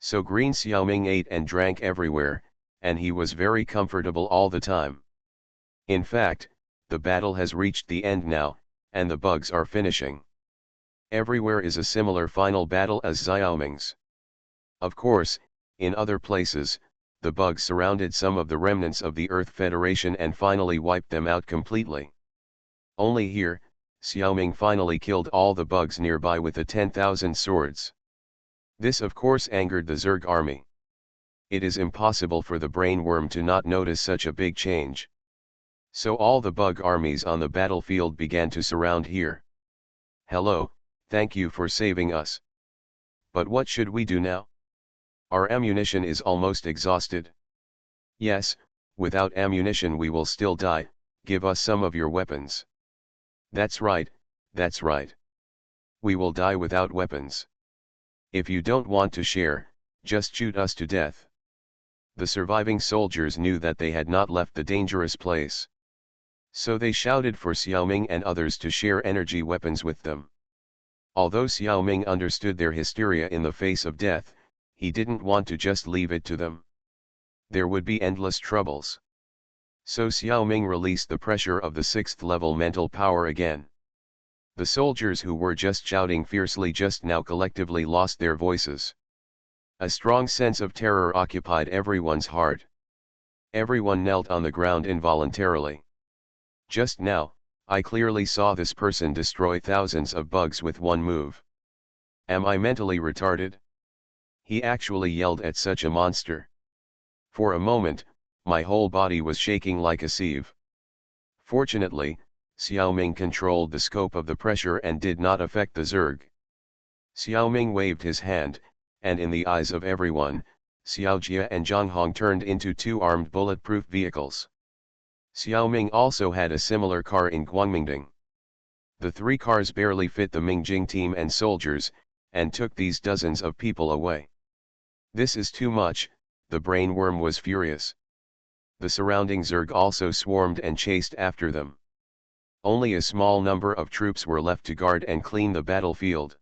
So Green Xiaoming ate and drank everywhere, and he was very comfortable all the time. In fact, the battle has reached the end now, and the bugs are finishing. Everywhere is a similar final battle as Xiaoming's. Of course, in other places, the bugs surrounded some of the remnants of the Earth Federation and finally wiped them out completely. Only here, Xiaoming finally killed all the bugs nearby with the 10,000 swords. This of course angered the Zerg army. It is impossible for the brain worm to not notice such a big change. So all the bug armies on the battlefield began to surround here. Hello, thank you for saving us. But what should we do now? Our ammunition is almost exhausted. Yes, without ammunition we will still die, give us some of your weapons. That's right, that's right. We will die without weapons. If you don't want to share, just shoot us to death. The surviving soldiers knew that they had not left the dangerous place. So they shouted for Xiaoming and others to share energy weapons with them. Although Xiaoming understood their hysteria in the face of death, he didn't want to just leave it to them. There would be endless troubles. So Xiaoming released the pressure of the 6th level mental power again. The soldiers who were just shouting fiercely just now collectively lost their voices. A strong sense of terror occupied everyone's heart. Everyone knelt on the ground involuntarily. Just now, I clearly saw this person destroy thousands of bugs with one move. Am I mentally retarded? He actually yelled at such a monster. For a moment, my whole body was shaking like a sieve. Fortunately, Xiaoming controlled the scope of the pressure and did not affect the Zerg. Xiaoming waved his hand, and in the eyes of everyone, Xiaojia and Zhang Hong turned into two armed bulletproof vehicles. Xiaoming also had a similar car in Guangmingding. The three cars barely fit the Mingjing team and soldiers, and took these dozens of people away. This is too much, the brainworm was furious. The surrounding Zerg also swarmed and chased after them. Only a small number of troops were left to guard and clean the battlefield.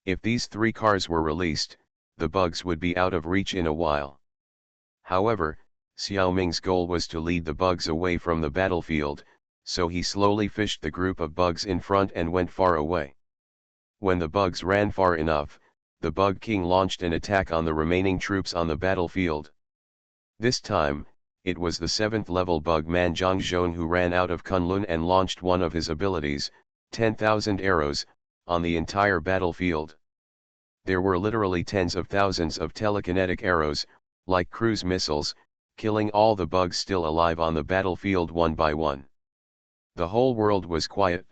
If these three cars were released, the bugs would be out of reach in a while. However, Xiao Ming's goal was to lead the bugs away from the battlefield, so he slowly fished the group of bugs in front and went far away. When the bugs ran far enough, the Bug King launched an attack on the remaining troops on the battlefield. This time, it was the 7th level bug man Zhang Zhong who ran out of Kunlun and launched one of his abilities, 10,000 arrows, on the entire battlefield. There were literally tens of thousands of telekinetic arrows, like cruise missiles, killing all the bugs still alive on the battlefield one by one. The whole world was quiet,